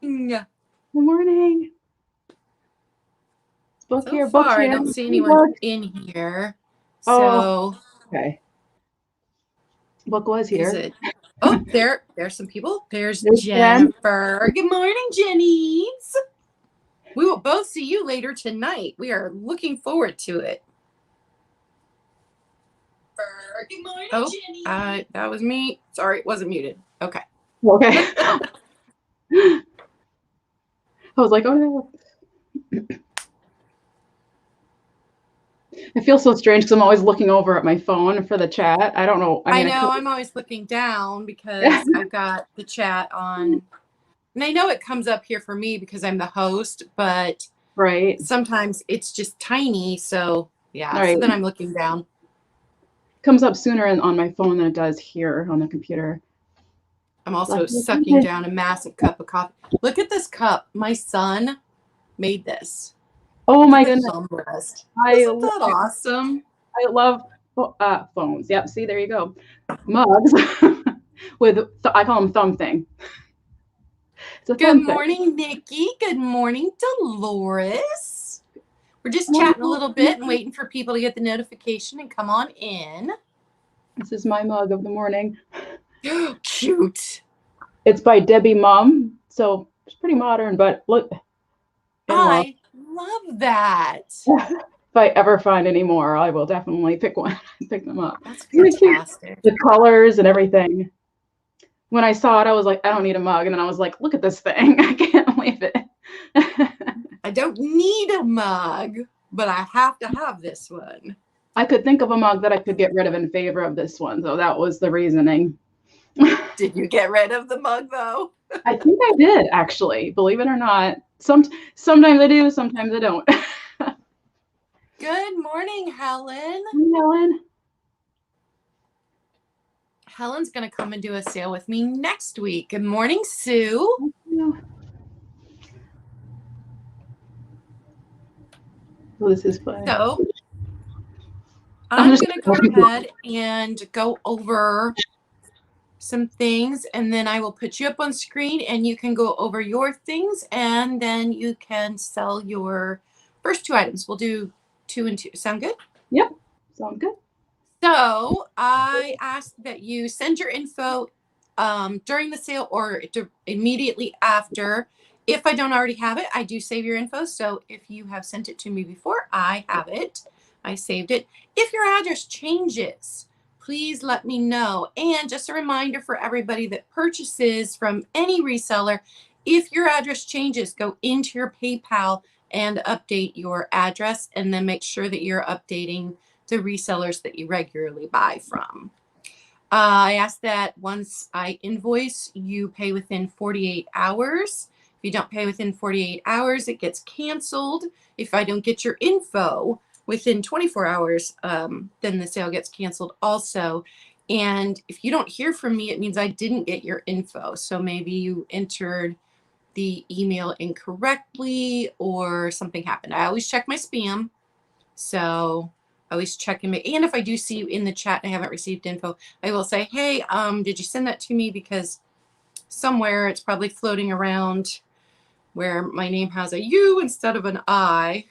Good Good morning. Book so here, books far, I here. don't see anyone in here. Oh, So okay. Book was is here. it? There's some people. There's There's Jen. Jennifer. Good morning, Jennies. We will both see you later tonight. We are looking forward to it. Good morning, Jenny. That was me. Sorry, it wasn't muted. Okay. Okay. I was like, oh no. I feel so strange because I'm always looking over at my phone for the chat. I don't know. I know. I'm always looking down because I've got the chat on. And I know it comes up here for me because I'm the host, but right. Sometimes it's just tiny. So, yeah. Right. So then I'm looking down. Comes up sooner on my phone than it does here on the computer. I'm also sucking down a massive cup of coffee. Look at this cup. My son made this. Oh my goodness. Isn't that awesome? I love phones. Yep. See, there you go. Mugs with, I call them thumb thing. Good morning, Nikki. Good morning, Dolores. We're just chatting a little bit and waiting for people to get the notification and come on in. This is my mug of the morning. Cute. It's by Debbie Mom, so it's pretty modern, but look. I love that. If I ever find any more, I will definitely pick them up. That's fantastic. The colors and everything. When I saw it, I was like, I don't need a mug. And then I was like, look at this thing. I can't believe it. I don't need a mug, but I have to have this one. I could think of a mug that I could get rid of in favor of this one. So that was the reasoning. Did you get rid of the mug, though? I think I did, actually. Believe it or not. Sometimes I do, sometimes I don't. Good morning, Helen. Hey, Helen. Helen's going to come and do a sale with me next week. Good morning, Sue. Oh, this is fun. So I'm going to go ahead and go over some things, and then I will put you up on screen and you can go over your things, and then you can sell your first two items. We'll do 2 and 2. Sound good? Yep. Sound good. So I ask that you send your info during the sale or immediately after. If I don't already have it, I do save your info. So if you have sent it to me before, I have it. I saved it. If your address changes, please let me know. And just a reminder for everybody that purchases from any reseller, if your address changes, go into your PayPal and update your address, and then make sure that you're updating the resellers that you regularly buy from. I ask that once I invoice, you pay within 48 hours. If you don't pay within 48 hours, it gets canceled. If I don't get your info within 24 hours, then the sale gets canceled also. And if you don't hear from me, it means I didn't get your info. So maybe you entered the email incorrectly or something happened. I always check my spam. So I always check and if I do see you in the chat and I haven't received info, I will say, hey, did you send that to me? Because somewhere it's probably floating around where my name has a U instead of an I,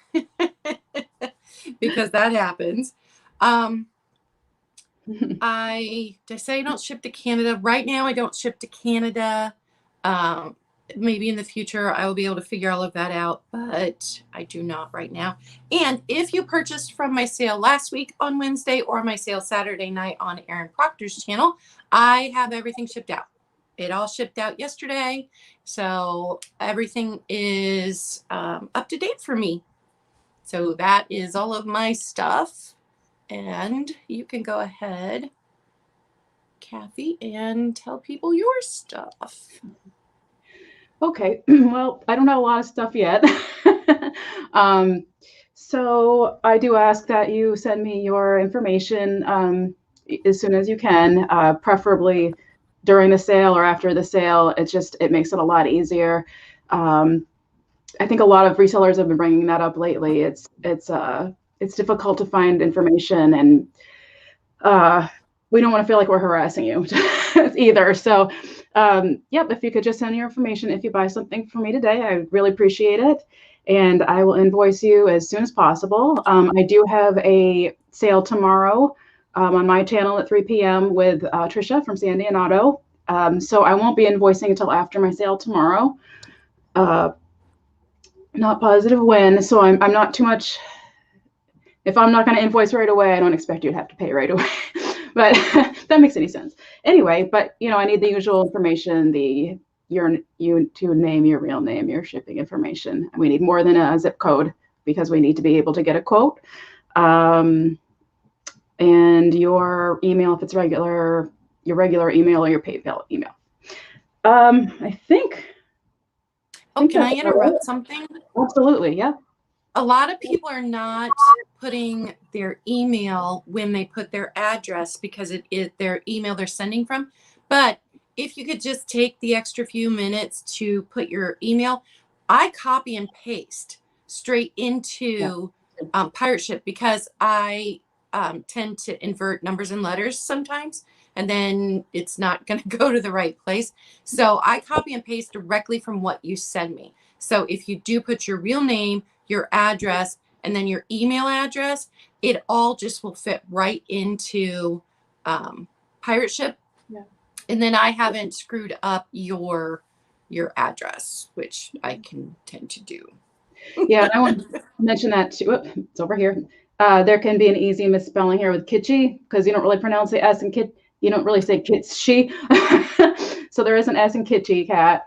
because that happens. Did I say I don't ship to Canada? Right now, I don't ship to Canada. Maybe in the future I will be able to figure all of that out, but I do not right now. And if you purchased from my sale last week on Wednesday or my sale Saturday night on Aaron Proctor's channel, I have everything shipped out. It all shipped out yesterday, so everything is up to date for me. So that is all of my stuff, and you can go ahead, Kathy, and tell people your stuff. Okay, well, I don't have a lot of stuff yet. So I do ask that you send me your information as soon as you can, preferably during the sale or after the sale. It makes it a lot easier. I think a lot of resellers have been bringing that up lately. It's difficult to find information, and we don't want to feel like we're harassing you either. So, yep, if you could just send your information if you buy something for me today, I really appreciate it. And I will invoice you as soon as possible. I do have a sale tomorrow on my channel at 3 p.m. with Trisha from Sandy and Auto. So I won't be invoicing until after my sale tomorrow. Not positive when, so I'm not too much. If I'm not going to invoice right away, I don't expect you to have to pay right away. But if that makes any sense. Anyway, but I need the usual information, you to name, your real name, your shipping information. We need more than a zip code because we need to be able to get a quote. And your email, if it's regular, your regular email or your PayPal email. I think. Oh, can I interrupt something? Absolutely, yeah. A lot of people are not putting their email when they put their address because it is their email they're sending from. But if you could just take the extra few minutes to put your email, I copy and paste straight into Pirate Ship because I tend to invert numbers and letters sometimes, and then it's not going to go to the right place. So I copy and paste directly from what you send me. So if you do put your real name, your address, and then your email address, it all just will fit right into Pirate Ship. Yeah. And then I haven't screwed up your address, which I can tend to do. Yeah, I want to mention that too. Whoop, it's over here. There can be an easy misspelling here with Kitschy because you don't really pronounce the S in Kit. You don't really say Kitschy. So there is an S in Kitschy Cat.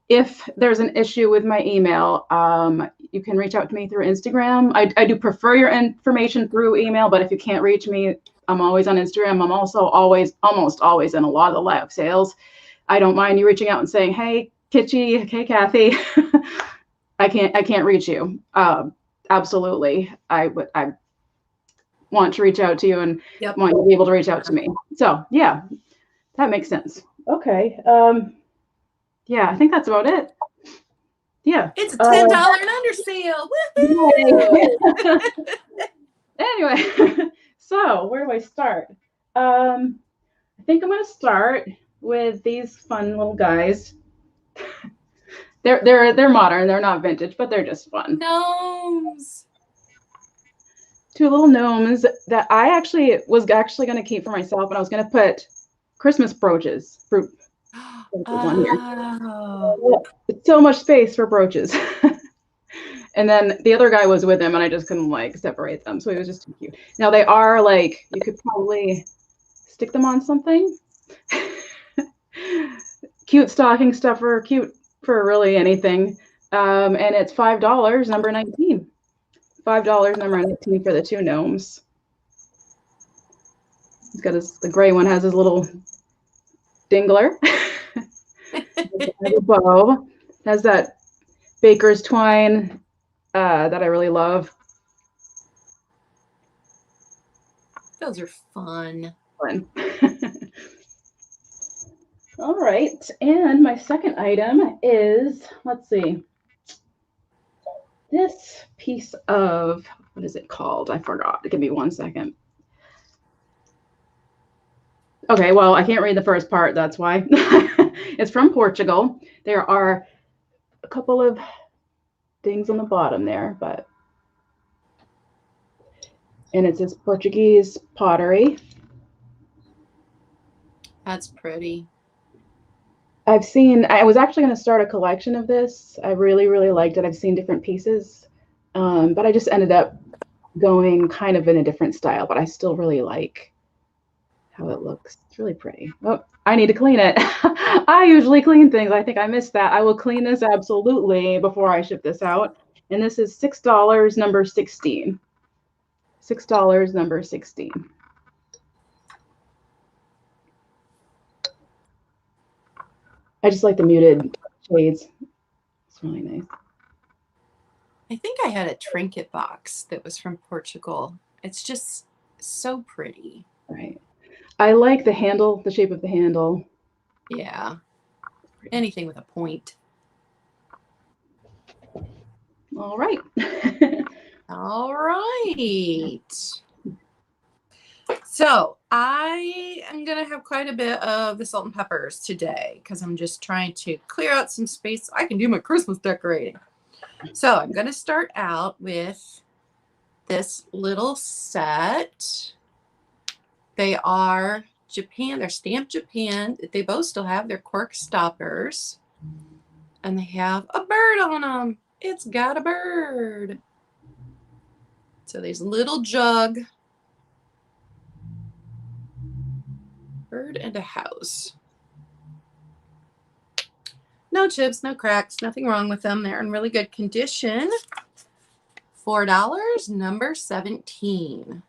If there's an issue with my email, you can reach out to me through Instagram. I do prefer your information through email, but if you can't reach me, I'm always on Instagram. I'm also almost always in a lot of the live sales. I don't mind you reaching out and saying, "Hey, Kitschy, hey, Kathy, I can't reach you." Absolutely, I want to reach out to you and want you to be able to reach out to me. So yeah, that makes sense. Okay. Yeah, I think that's about it. Yeah. It's a $10 and under sale. Anyway, so where do I start? I think I'm going to start with these fun little guys. They're modern. They're not vintage, but they're just fun. Gnomes. Two little gnomes that I was actually going to keep for myself, and I was going to put Christmas brooches, fruit on here. Oh. So much space for brooches. And then the other guy was with him, and I just couldn't separate them, so he was just too cute. Now they are you could probably stick them on something. Cute stocking stuffer, cute for really anything. And it's $5, number 19. $5, number 19 for the two gnomes. He's got the gray one has his little dingler. The bow has that baker's twine that I really love. Those are fun. All right, and my second item is, let's see, this piece of, what is it called? I forgot. Give me 1 second. Okay, well, I can't read the first part, that's why. It's from Portugal. There are a couple of things on the bottom there, and it says Portuguese Pottery. That's pretty. I was actually going to start a collection of this. I really, really liked it. I've seen different pieces, but I just ended up going kind of in a different style, but I still really like how it looks. It's really pretty. Oh, I need to clean it. I usually clean things. I think I missed that. I will clean this absolutely before I ship this out. And this is $6, number 16. $6, number 16. I just like the muted shades. It's really nice. I think I had a Trinket box that was from Portugal. It's just so pretty. Right. I like the handle, the shape of the handle. Yeah. Anything with a point. All right. All right. So I am going to have quite a bit of the salt and peppers today because I'm just trying to clear out some space so I can do my Christmas decorating. So I'm going to start out with this little set. They are Japan. They're stamped Japan. They both still have their cork stoppers. And they have a bird on them. It's got a bird. So these little jug. Bird and a house. No chips, no cracks, nothing wrong with them. They're in really good condition. $4, number 17.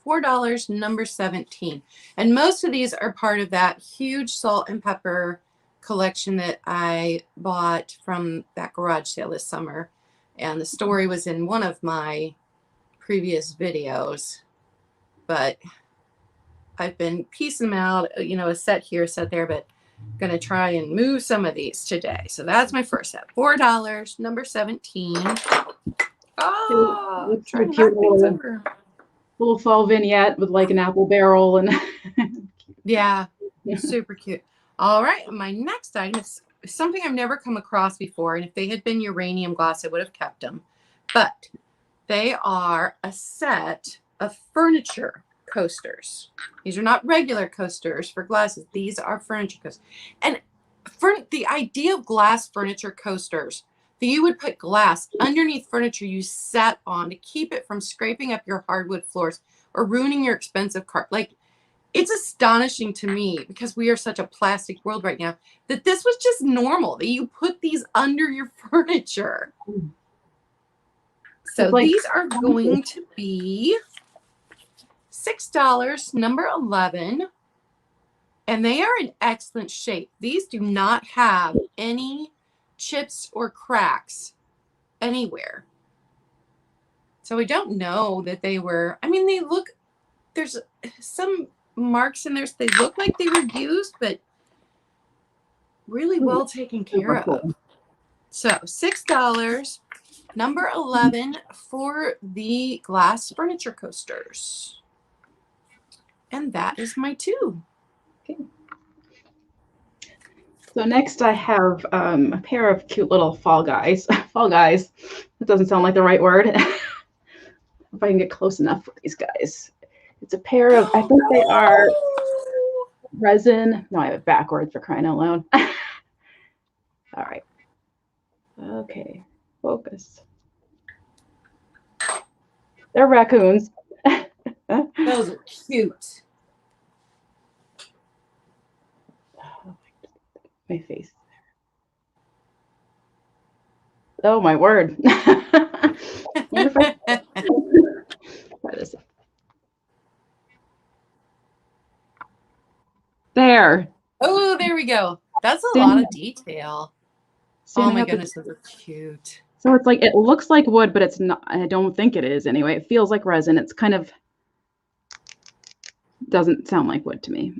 $4, number 17. And most of these are part of that huge salt and pepper collection that I bought from that garage sale this summer. And the story was in one of my previous videos. But I've been piecing them out, you know, a set here, a set there, but I'm going to try and move some of these today. So that's my first set. $4, number 17. Oh, It's trying a to cute knock things over. little fall vignette with like an apple barrel and Yeah, super cute. All right, my next item is something I've never come across before, and if they had been uranium glass, I would have kept them. But they are a set of furniture coasters. These are not regular coasters for glasses. These are furniture coasters. And the idea of glass furniture coasters, that you would put glass underneath furniture you sat on to keep it from scraping up your hardwood floors or ruining your expensive car. Like, it's astonishing to me, because we are such a plastic world right now, that this was just normal, that you put these under your furniture. So like, these are going to be $6, number 11. And they are in excellent shape. These do not have any chips or cracks anywhere. So I don't know that they were, I mean, they look, there's some marks in there. They look like they were used, but really well taken care of. So $6, number 11 for the glass furniture coasters. And that is my 2. Okay. So next I have a pair of cute little fall guys. Fall guys. That doesn't sound like the right word. If I can get close enough for these guys. It's a pair of, I think they are resin. No, I have it backwards, for crying out loud. All right. Okay. Focus. They're raccoons. Those are cute. My face. Oh my word. Try this. There. Oh, there we go. That's a lot of detail. Oh my goodness, those are cute. So it's like, it looks like wood, but it's not. I don't think it is anyway. It feels like resin. It's kind of, doesn't sound like wood to me.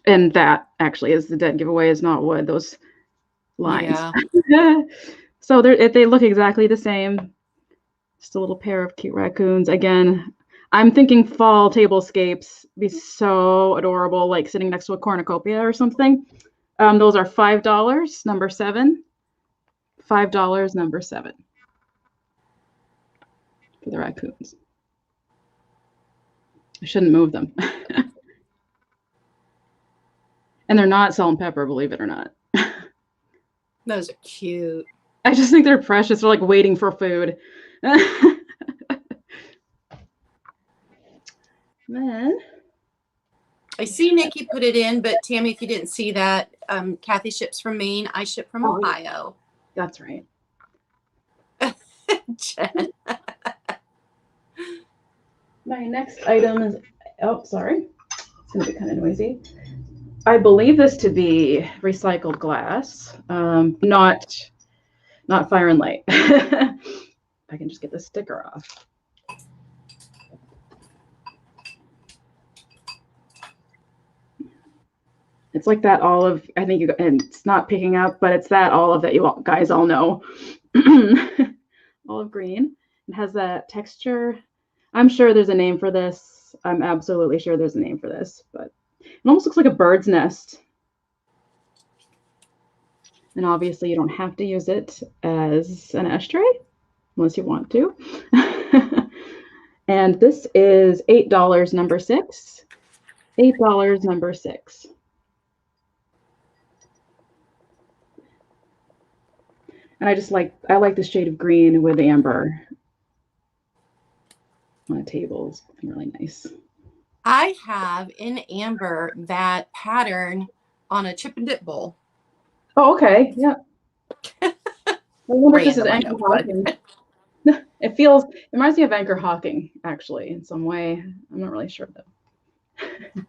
And that actually is the dead giveaway, is not wood, those lines. Yeah. So they look exactly the same. Just a little pair of cute raccoons. Again, I'm thinking fall tablescapes be so adorable, like sitting next to a cornucopia or something. Those are $5, number 7. $5, number 7 for the raccoons. I shouldn't move them. And they're not salt and pepper, believe it or not. Those are cute. I just think they're precious. They're like waiting for food. Then I see Nikki put it in, but Tammy, if you didn't see that, Kathy ships from Maine. I ship from Ohio. That's right. Jen. My next item is, oh, sorry. It's going to be kind of noisy. I believe this to be recycled glass, not fire and light. I can just get the sticker off. It's like that olive, I think and it's not picking up, but it's that olive that you guys all know. Olive green. It has that texture. I'm sure there's a name for this. this. I'm absolutely sure there's a name for this, but it almost looks like a bird's nest. And obviously you don't have to use it as an ashtray unless you want to. And this is $8, number 6. $8, number 6. And I like the shade of green with amber on a table. It's really nice. I have in amber that pattern on a chip and dip bowl. Oh, okay. Yeah. I wonder if this is Random, Anchor Hawking. It reminds me of Anchor Hawking, actually, in some way. I'm not really sure, though.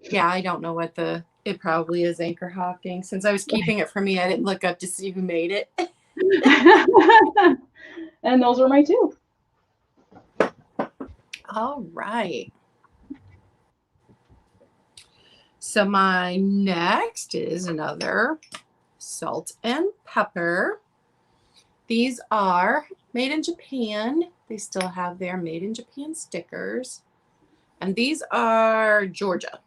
Yeah, I don't know what it probably is Anchor Hawking. Since I was keeping it for me, I didn't look up to see who made it. And those are my 2. All right. So my next is another salt and pepper. These are made in Japan. They still have their made in Japan stickers. And these are Georgia.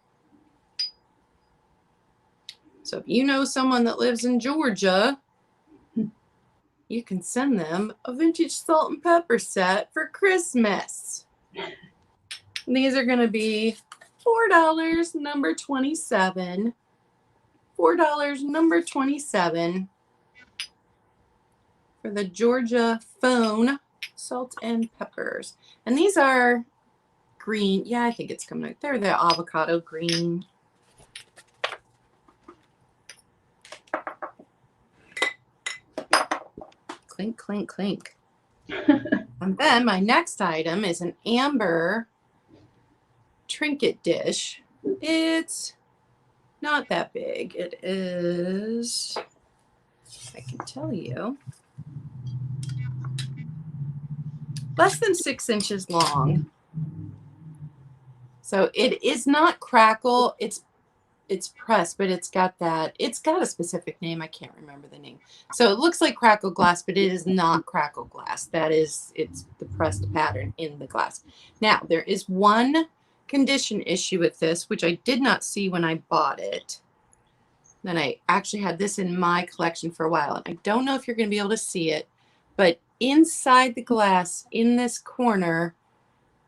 So if you know someone that lives in Georgia, you can send them a vintage salt and pepper set for Christmas. And these are going to be $4, number 27. $4, number 27 for the Georgia phone salt and peppers. And these are green. Yeah, I think it's coming out. They're the avocado green. Clink, clink, clink. And then my next item is an amber trinket dish. It's not that big. It is, I can tell you, less than 6 inches long. So it is not crackle. It's pressed, but it's got a specific name. I can't remember the name. So it looks like crackle glass, but it is not crackle glass. It's the pressed pattern in the glass. Now, there is one condition issue with this, which I did not see when I bought it. Then I actually had this in my collection for a while. And I don't know if you're going to be able to see it, but inside the glass, in this corner,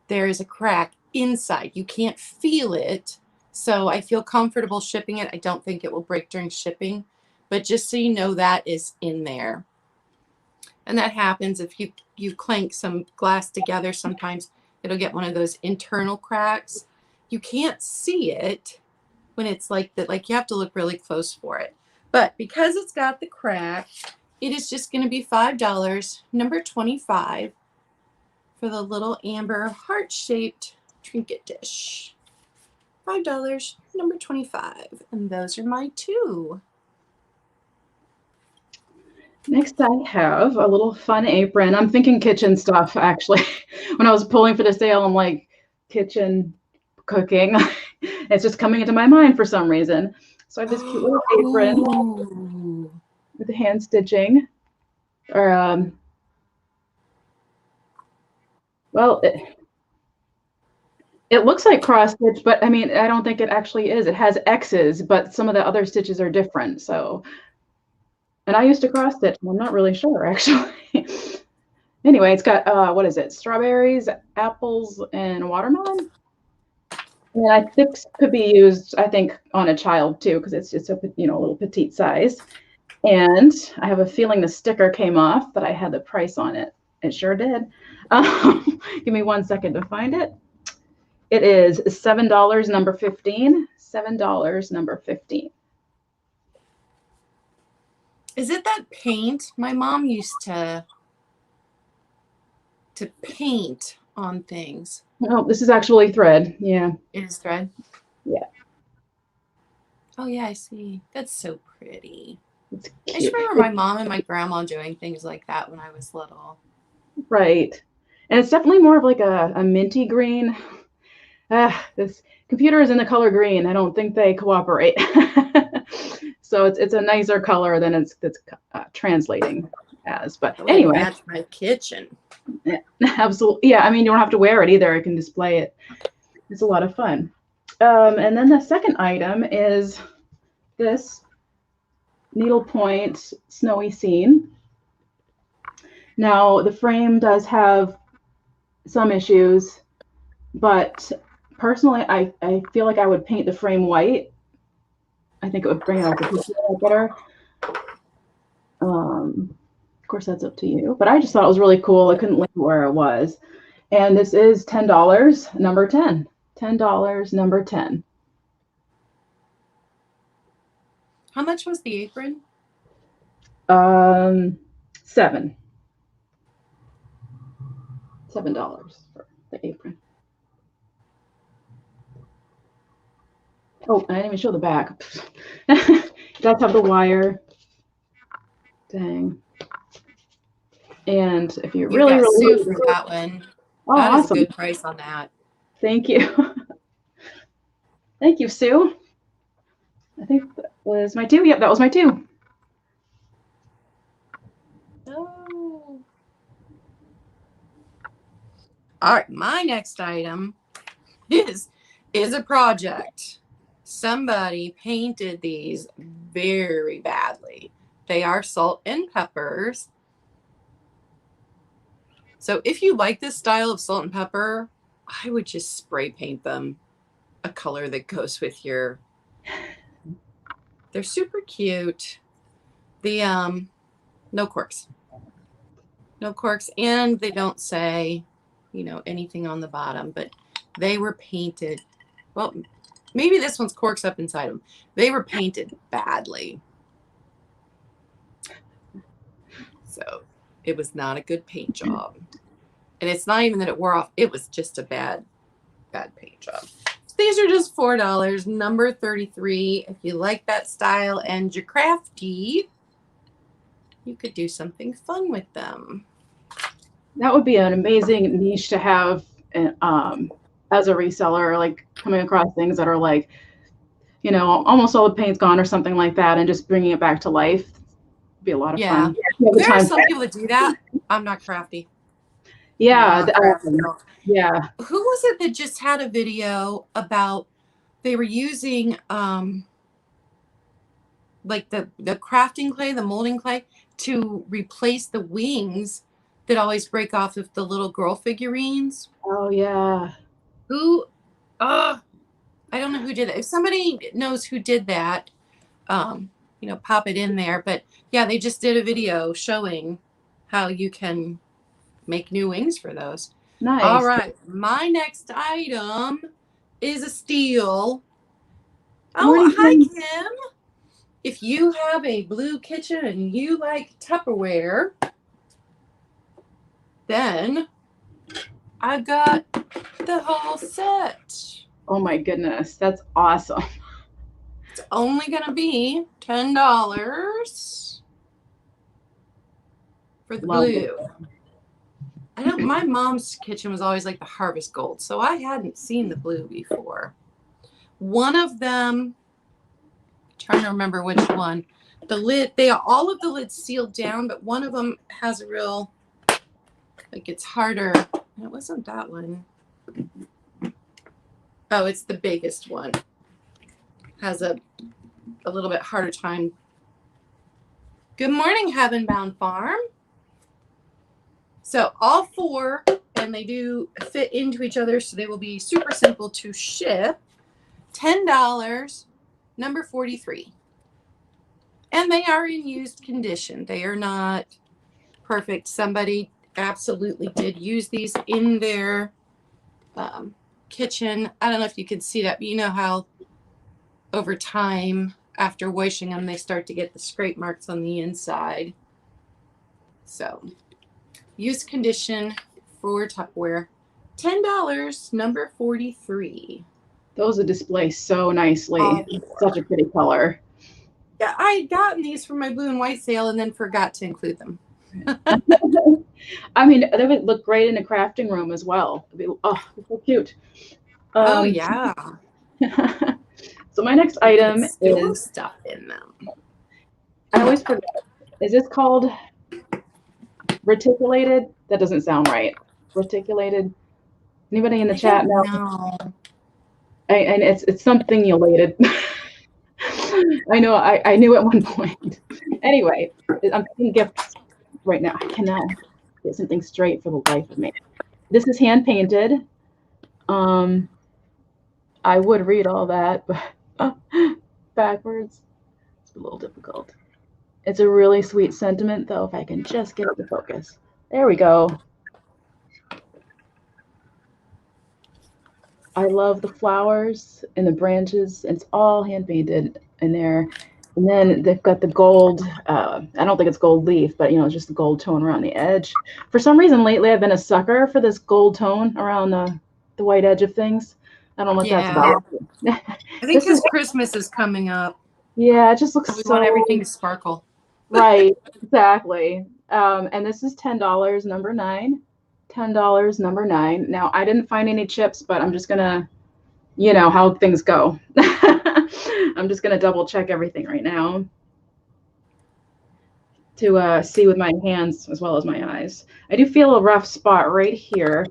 there is a crack inside. You can't feel it. So I feel comfortable shipping it. I don't think it will break during shipping, but just so you know, that is in there. And that happens if you clank some glass together. Sometimes it'll get one of those internal cracks. You can't see it when it's like that. Like, you have to look really close for it. But because it's got the crack, it is just going to be $5, number 25, for the little amber heart-shaped trinket dish. $5, number 25. And those are my 2. Next, I have a little fun apron. I'm thinking kitchen stuff, actually. When I was pulling for the sale, I'm like, kitchen, cooking. It's just coming into my mind for some reason. So I have this cute little apron with the hand stitching. Or, well, it looks like cross stitch, but I mean, I don't think it actually is. It has X's, but some of the other stitches are different. So, and I used to cross stitch. I'm not really sure, actually. Anyway, it's got, what is it? Strawberries, apples, and watermelon. And I think this could be used, I think, on a child too, because it's just a little petite size. And I have a feeling the sticker came off, but I had the price on it. It sure did. Give me 1 second to find it. It is $7, number 15. $7, number 15. Is it that paint? My mom used to paint on things. Oh, this is actually thread. Yeah. It is thread? Yeah. Oh, yeah, I see. That's so pretty. It's I cute. just remember my mom and my grandma doing things like that when I was little. Right. And it's definitely more of like a minty green. This computer is in the color green. I don't think they cooperate. So it's a nicer color than it's translating as. But anyway, match my kitchen. Yeah, absolutely. Yeah, I mean, you don't have to wear it either. I can display it. It's a lot of fun. And then the second item is this Needlepoint Snowy Scene. Now, the frame does have some issues, but personally, I feel like I would paint the frame white. I think it would bring out the picture better. Of course, that's up to you, but I just thought it was really cool. I couldn't leave where it was. And this is $10, number 10. $10, number 10. How much was the apron? $7 for the apron. Oh, I didn't even show the back. It does have the wire. Dang. And if you really, got really Sue for that one. Oh, that is awesome. a good price on that. Thank you. Thank you, Sue. I think that was my 2. Yep, that was my 2. Oh. All right, my next item is a project. Somebody painted these very badly. They are salt and peppers. So if you like this style of salt and pepper, I would just spray paint them a color that goes with your. They're super cute. The no corks. No corks, and they don't say, anything on the bottom, but they were painted. Well, maybe this one's corks up inside them. They were painted badly. So it was not a good paint job. And it's not even that it wore off. It was just a bad paint job. So these are just $4, number 33. If you like that style and you're crafty, you could do something fun with them. That would be an amazing niche to have as a reseller, like coming across things that are like, almost all the paint's gone or something like that, and just bringing it back to life. It'd be a lot of fun. There are some people that do that. I'm not crafty. Yeah. Yeah. Who was it that just had a video about they were using like the crafting clay, the molding clay, to replace the wings that always break off of the little girl figurines? Oh yeah. Who? I don't know who did that. If somebody knows who did that, pop it in there. But yeah, they just did a video showing how you can make new wings for those. Nice. All right, my next item is a steal. Oh, hi, Kim. If you have a blue kitchen and you like Tupperware, then I've got the whole set. Oh my goodness, that's awesome. It's only going to be $10 for the blue. I know my mom's kitchen was always like the harvest gold, so I hadn't seen the blue before. One of them, I'm trying to remember which one. The lid, all of the lids sealed down, but one of them has a real, like it's harder. It wasn't that one. Oh, it's the biggest one. Has a little bit harder time. Good morning, Heaven Bound Farm. So all 4, and they do fit into each other, so they will be super simple to ship. $10, number 43. And they are in used condition. They are not perfect. Somebody absolutely did use these in their kitchen. I don't know if you can see that, but you know how over time, after washing them, they start to get the scrape marks on the inside. So used condition for Tupperware. $10, number 43. Those would display so nicely. Such a pretty color. Yeah, I had gotten these from my blue and white sale and then forgot to include them. I mean, they would look great in a crafting room as well. Oh, so cute. Oh, yeah. So my next item is stuff in them. I always forget. Is this called reticulated? That doesn't sound right. Reticulated. Anybody in the chat know? No. And it's something elated. I know. I knew at one point. Anyway, I'm picking gifts right now. I cannot get something straight for the life of me. This is hand painted. Um, I would read all that, but backwards, it's a little difficult. It's a really sweet sentiment, though, if I can just get it to focus. There we go. I love the flowers and the branches. It's all hand painted in there. And then they've got the gold. I don't think it's gold leaf, but just the gold tone around the edge. For some reason lately, I've been a sucker for this gold tone around the white edge of things. I don't know what that's Yeah. about. I think This is because Christmas is coming up, yeah, it just looks we want so everything to sparkle. right. Exactly. And this is $10, number 9. $10, number 9. Now I didn't find any chips, but I'm just gonna how things go. I'm just going to double check everything right now to see with my hands as well as my eyes. I do feel a rough spot right here.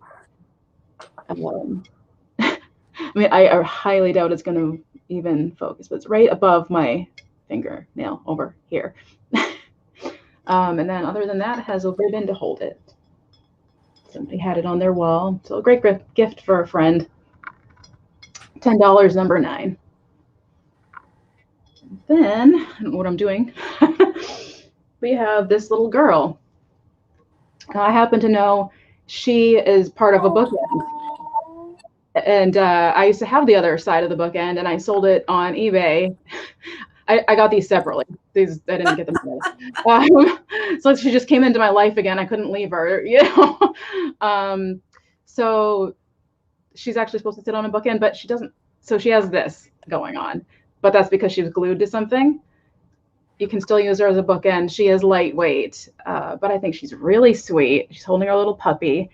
I mean, I highly doubt it's going to even focus, but it's right above my fingernail over here. And then other than that, it has a ribbon to hold it. Somebody had it on their wall. So a great gift for a friend. $10, number 9. Then, I don't know what I'm doing. We have this little girl. I happen to know she is part of a bookend. And I used to have the other side of the bookend, and I sold it on eBay. I got these separately. These I didn't get them together. So she just came into my life again. I couldn't leave her, So she's actually supposed to sit on a bookend, but she doesn't. So she has this going on, but that's because she was glued to something. You can still use her as a bookend. She is lightweight, but I think she's really sweet. She's holding her little puppy.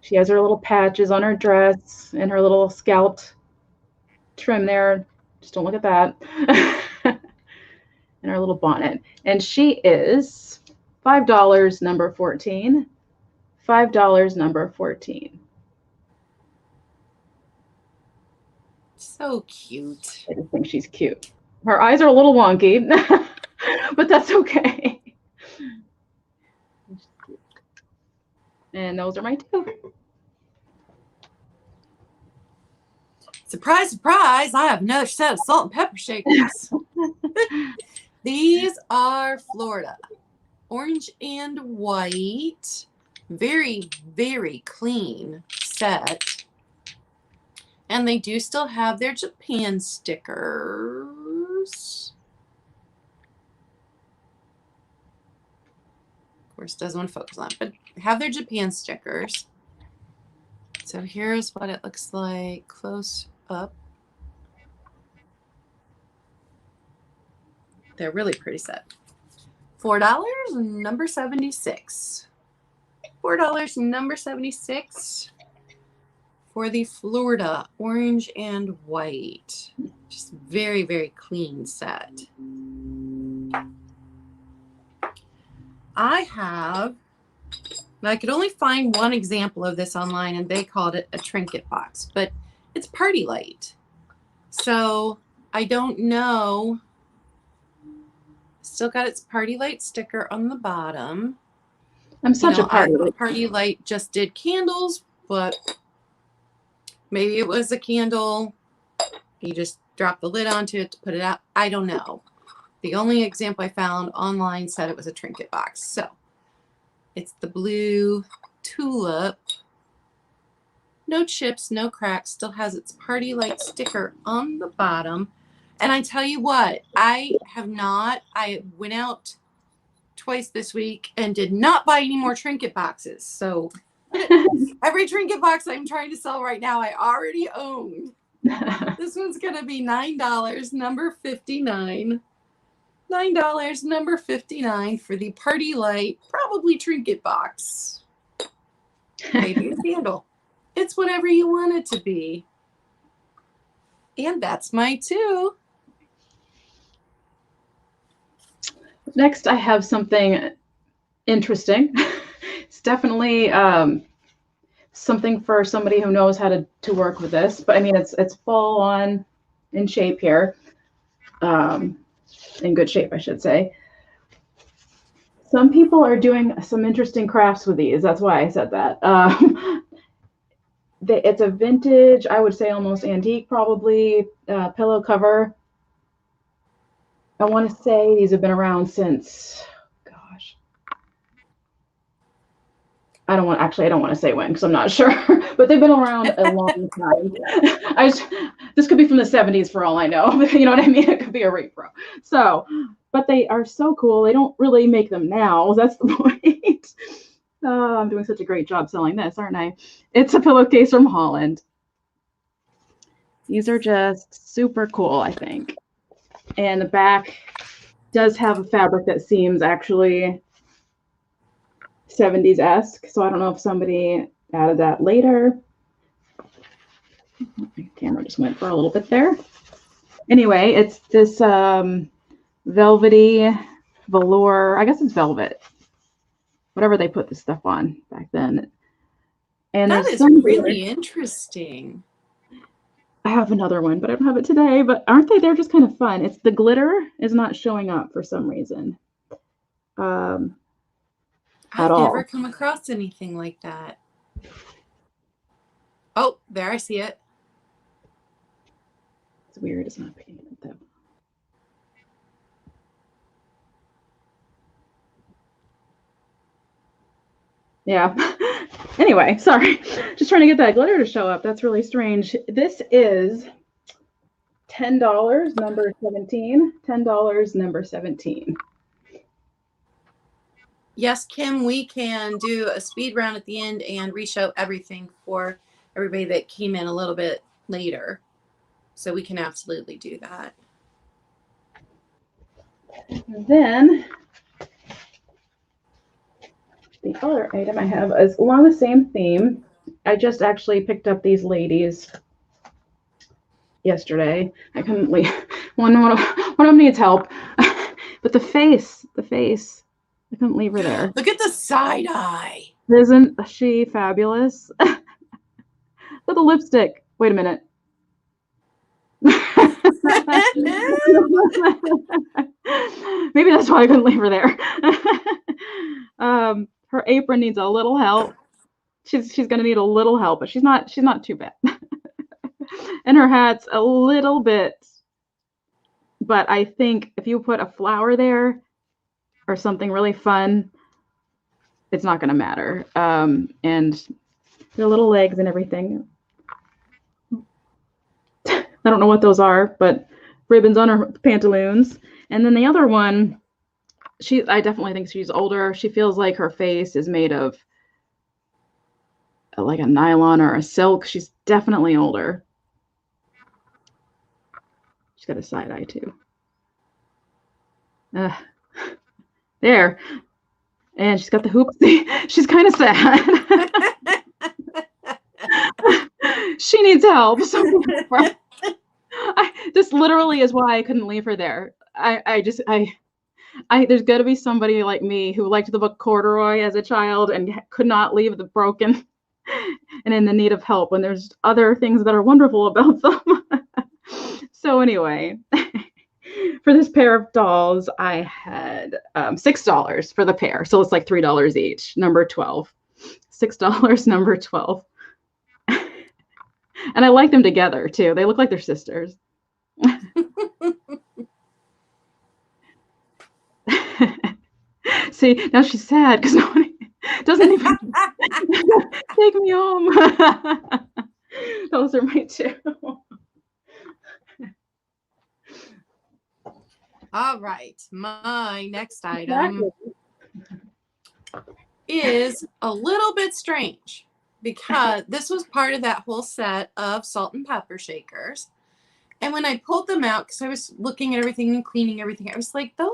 She has her little patches on her dress and her little scalloped trim there. Just don't look at that. And her little bonnet. And she is $5, number 14. $5, number 14. So cute. I just think she's cute. Her eyes are a little wonky, but that's okay. And those are my 2. Surprise, surprise, I have another set of salt and pepper shakers. These are Florida. Orange and white. Very, very clean set. And they do still have their Japan stickers. Of course, doesn't want to focus on it, but have their Japan stickers. So here's what it looks like close up. They're really pretty set. $4, number 76. $4, number 76 for the Florida orange and white. Just very, very clean set. I could only find one example of this online, and they called it a trinket box, but it's Party Light. So I don't know. Still got its Party Light sticker on the bottom. I'm such a party. I thought Party Light just did candles, but maybe it was a candle. You just drop the lid onto it to put it out. I don't know. The only example I found online said it was a trinket box. So it's the blue tulip. No chips, no cracks. Still has its Party Light sticker on the bottom. And I tell you what, I went out twice this week and did not buy any more trinket boxes. So every trinket box I'm trying to sell right now, I already own. This one's going to be $9, number 59. $9, number 59 for the Party Light, probably trinket box. Maybe a candle. It's whatever you want it to be. And that's my 2. Next, I have something interesting. It's definitely something for somebody who knows how to work with this. But I mean, it's full on in shape here, in good shape, I should say. Some people are doing some interesting crafts with these. That's why I said that. It's a vintage, I would say almost antique, probably pillow cover. I want to say these have been around since, gosh, I don't want to say when because I'm not sure, but they've been around a long time. This could be from the 70s for all I know. You know what I mean? It could be a repro. So, but they are so cool. They don't really make them now. That's the point. Oh, I'm doing such a great job selling this, aren't I? It's a pillowcase from Holland. These are just super cool, I think. And the back does have a fabric that seems actually 70s-esque. So I don't know if somebody added that later. My camera just went for a little bit there. Anyway, it's this velvety velour. I guess it's velvet. Whatever they put this stuff on back then. And that is really interesting. I have another one, but I don't have it today. But aren't they? They're just kind of fun. It's the glitter is not showing up for some reason. I've never come across anything like that. Oh, there, I see it. It's weird. It's not picking it up though. Yeah. Anyway, sorry. Just trying to get that glitter to show up. That's really strange. This is $10, number 17. $10, number 17. Yes, Kim, we can do a speed round at the end and reshow everything for everybody that came in a little bit later. So we can absolutely do that. And then the other item I have is along the same theme. I just actually picked up these ladies yesterday. I couldn't leave. One of them needs help. But the face, I couldn't leave her there. Look at the side eye. Isn't she fabulous? With the lipstick. Wait a minute. Maybe that's why I couldn't leave her there. Her apron needs a little help. She's going to need a little help, but she's not too bad. And her hat's a little bit, but I think if you put a flower there or something really fun, it's not going to matter. And their little legs and everything. I don't know what those are, but ribbons on her pantaloons. And then the other one, I definitely think she's older. She feels like her face is made of like a nylon or a silk. She's definitely older. She's got a side eye too. There. And she's got the hoops. She's kind of sad. She needs help. So this literally is why I couldn't leave her there. There's got to be somebody like me who liked the book Corduroy as a child and could not leave the broken and in the need of help when there's other things that are wonderful about them. So anyway, for this pair of dolls, I had $6 for the pair. So it's like $3 each, number 12. $6, number 12. And I like them together too. They look like they're sisters. See, now she's sad because nobody doesn't even take me home. Those are my two. All right. My next item is a little bit strange because this was part of that whole set of salt and pepper shakers. And when I pulled them out, because I was looking at everything and cleaning everything, I was like, they're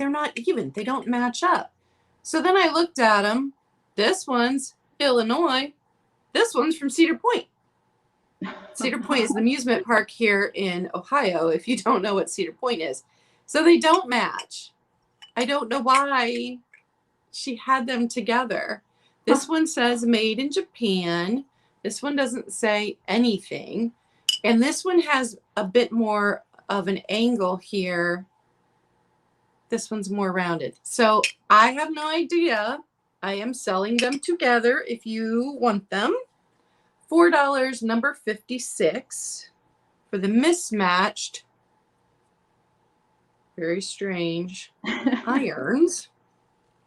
not even. They don't match up. So then I looked at them. This one's Illinois. This one's from Cedar Point. Cedar Point is an amusement park here in Ohio, if you don't know what Cedar Point is. So they don't match. I don't know why she had them together. This one says made in Japan. This one doesn't say anything. And this one has a bit more of an angle here. This one's more rounded. So I have no idea. I am selling them together if you want them. $4, number 56 for the mismatched, very strange irons,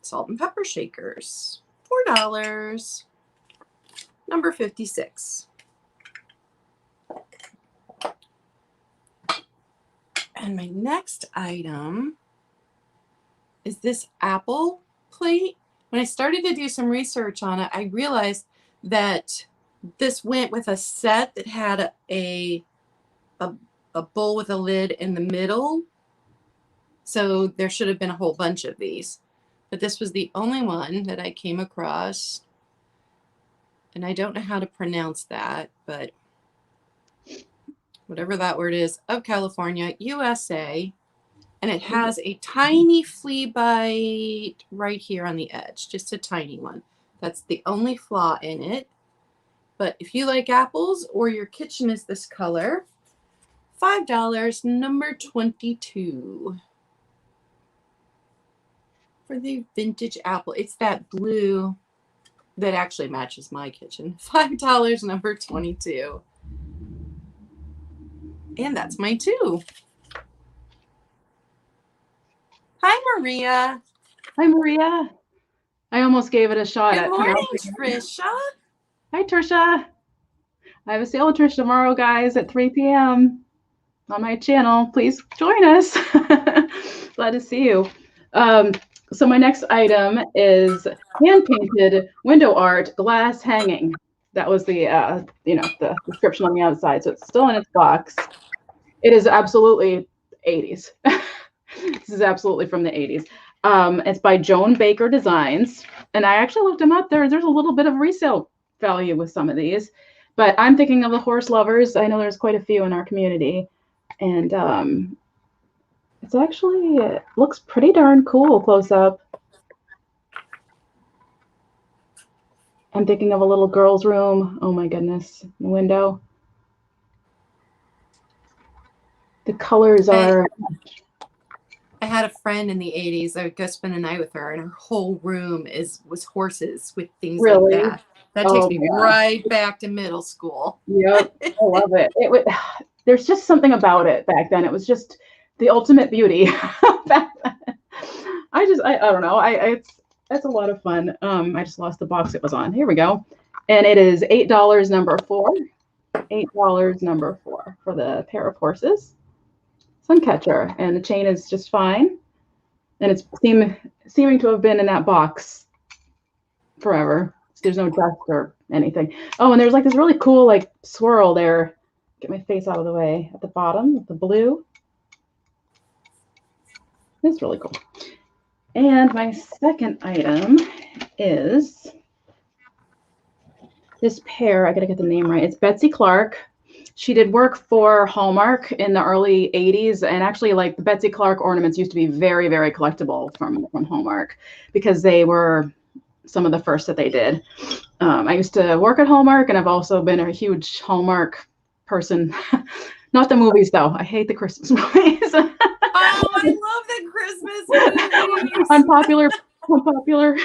salt and pepper shakers. $4, number 56. And my next item is this apple plate. When I started to do some research on it, I realized that this went with a set that had a bowl with a lid in the middle. So there should have been a whole bunch of these. But this was the only one that I came across. And I don't know how to pronounce that, but whatever that word is, of California, USA. And it has a tiny flea bite right here on the edge, just a tiny one. That's the only flaw in it. But if you like apples or your kitchen is this color, $5, number 22. For the vintage apple. It's that blue that actually matches my kitchen. $5, number 22. And that's my 2. Hi, Maria. Hi, Maria. I almost gave it a shot. Good morning, Trisha. Hi, Trisha. I have a sale with Trisha tomorrow, guys, at 3 p.m. on my channel. Please join us. Glad to see you. So my next item is hand-painted window art glass hanging. That was the the description on the outside. So it's still in its box. It is absolutely 80s. This is absolutely from the 80s. It's by Joan Baker Designs. And I actually looked them up. There's a little bit of resale value with some of these. But I'm thinking of the horse lovers. I know there's quite a few in our community. And it's actually, it looks pretty darn cool close up. I'm thinking of a little girl's room. Oh my goodness, the window. The colors are... I had a friend in the 80s. I would go spend the night with her, and her whole room was horses with things like that. That takes me right back to middle school. Yep, I love it. There's just something about it back then. It was just the ultimate beauty back then. I don't know. That's a lot of fun. I just lost the box it was on. Here we go. And it is $8, number 4. $8, number 4 for the pair of horses. Suncatcher, and the chain is just fine, and it's seeming to have been in that box forever. There's no dust or anything. Oh, and there's like this really cool like swirl there. Get my face out of the way at the bottom, the blue. It's really cool. And my second item is this pair. I gotta get the name right. It's Betsy Clark. She did work for Hallmark in the early 80s, and actually like the Betsy Clark ornaments used to be very, very collectible from Hallmark because they were some of the first that they did. I used to work at Hallmark, and I've also been a huge Hallmark person. Not the movies though. I hate the Christmas movies. Oh, I love the Christmas movies. Unpopular.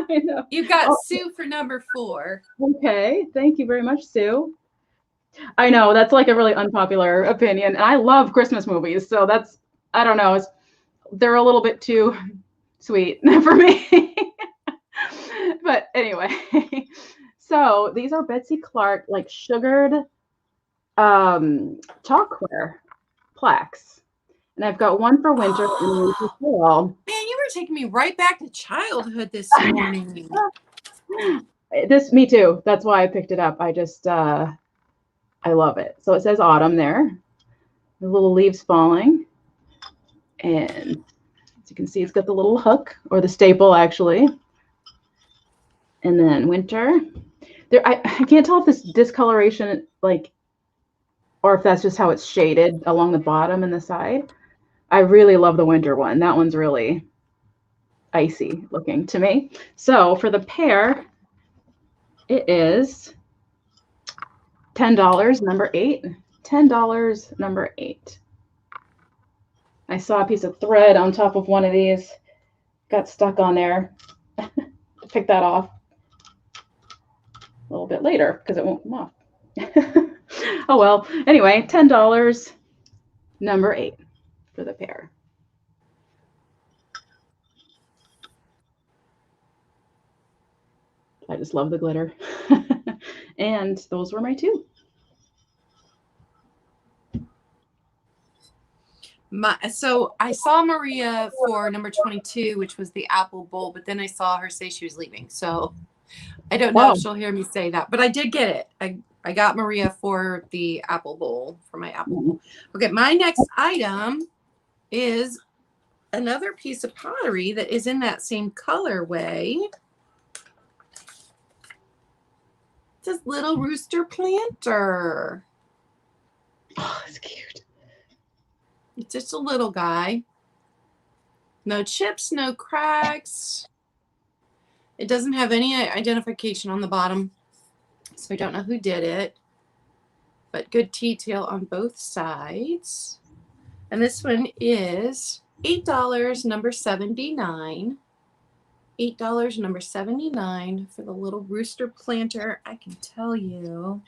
I know. You've got Sue for number 4. Okay, thank you very much, Sue. I know that's like a really unpopular opinion, and I love Christmas movies, so that's, I don't know, they're a little bit too sweet for me. But anyway, so these are Betsy Clark like sugared chalkware plaques, and I've got one for winter and one for fall. Man, you were taking me right back to childhood this morning. Me too. That's why I picked it up. I love it. So it says autumn there. The little leaves falling. And as you can see, it's got the little hook, or the staple actually. And then winter. I can't tell if this discoloration, like, or if that's just how it's shaded along the bottom and the side. I really love the winter one. That one's really icy looking to me. So for the pair, It is $10, number 8. $10, number 8. I saw a piece of thread on top of one of these. Got stuck on there. Pick that off a little bit later because it won't come off. Oh well. Anyway, $10, number 8 for the pair. I just love the glitter. And those were my 2. So I saw Maria for number 22, which was the apple bowl, but then I saw her say she was leaving. So I don't know if she'll hear me say that, but I did get it. I got Maria for the apple bowl, for my apple bowl. Okay, my next item is another piece of pottery that is in that same colorway. It's this little rooster planter. Oh, it's cute. It's just a little guy. No chips, no cracks. It doesn't have any identification on the bottom, so I don't know who did it, but good detail on both sides. And this one is $8, number 79. $8, number 79 for the little rooster planter. I can tell you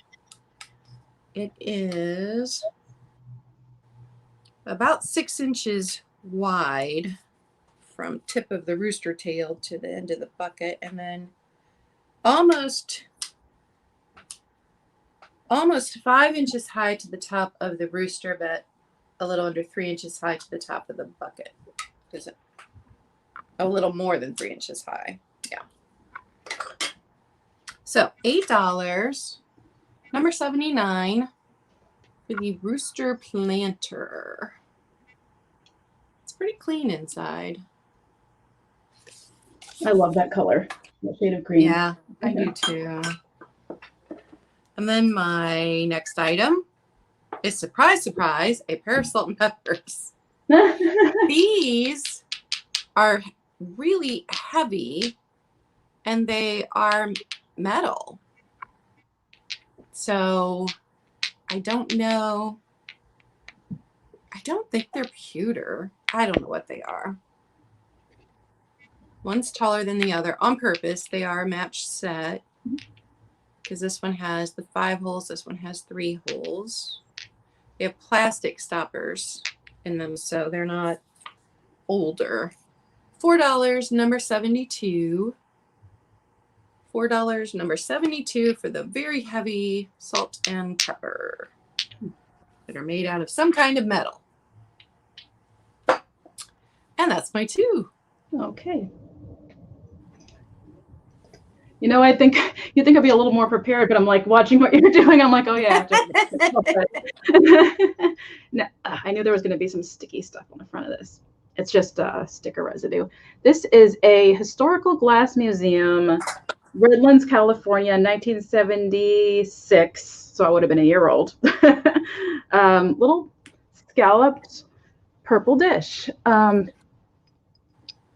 it is about 6 inches wide from tip of the rooster tail to the end of the bucket, and then almost 5 inches high to the top of the rooster, but a little under 3 inches high to the top of the bucket. Is it a little more than 3 inches high? Yeah. So $8, number 79 for the rooster planter. It's pretty clean inside. I love that color, the shade of green. Yeah, I do too. And then my next item is, surprise, surprise, a pair of salt and peppers. These are really heavy and they are metal. So I don't know. I don't think they're pewter. I don't know what they are. One's taller than the other on purpose. They are a matched set because this one has the 5 holes. This one has 3 holes. They have plastic stoppers in them, so they're not older. $4, number 72. $4, number 72 for the very heavy salt and pepper that are made out of some kind of metal. And that's my 2. Okay. You know, I think you think I'd be a little more prepared, but I'm like watching what you're doing. I'm like, oh yeah. No, I knew there was going to be some sticky stuff on the front of this. It's just sticker residue. This is a historical glass museum, Redlands, California, 1976. So I would have been a year old. Little scalloped purple dish.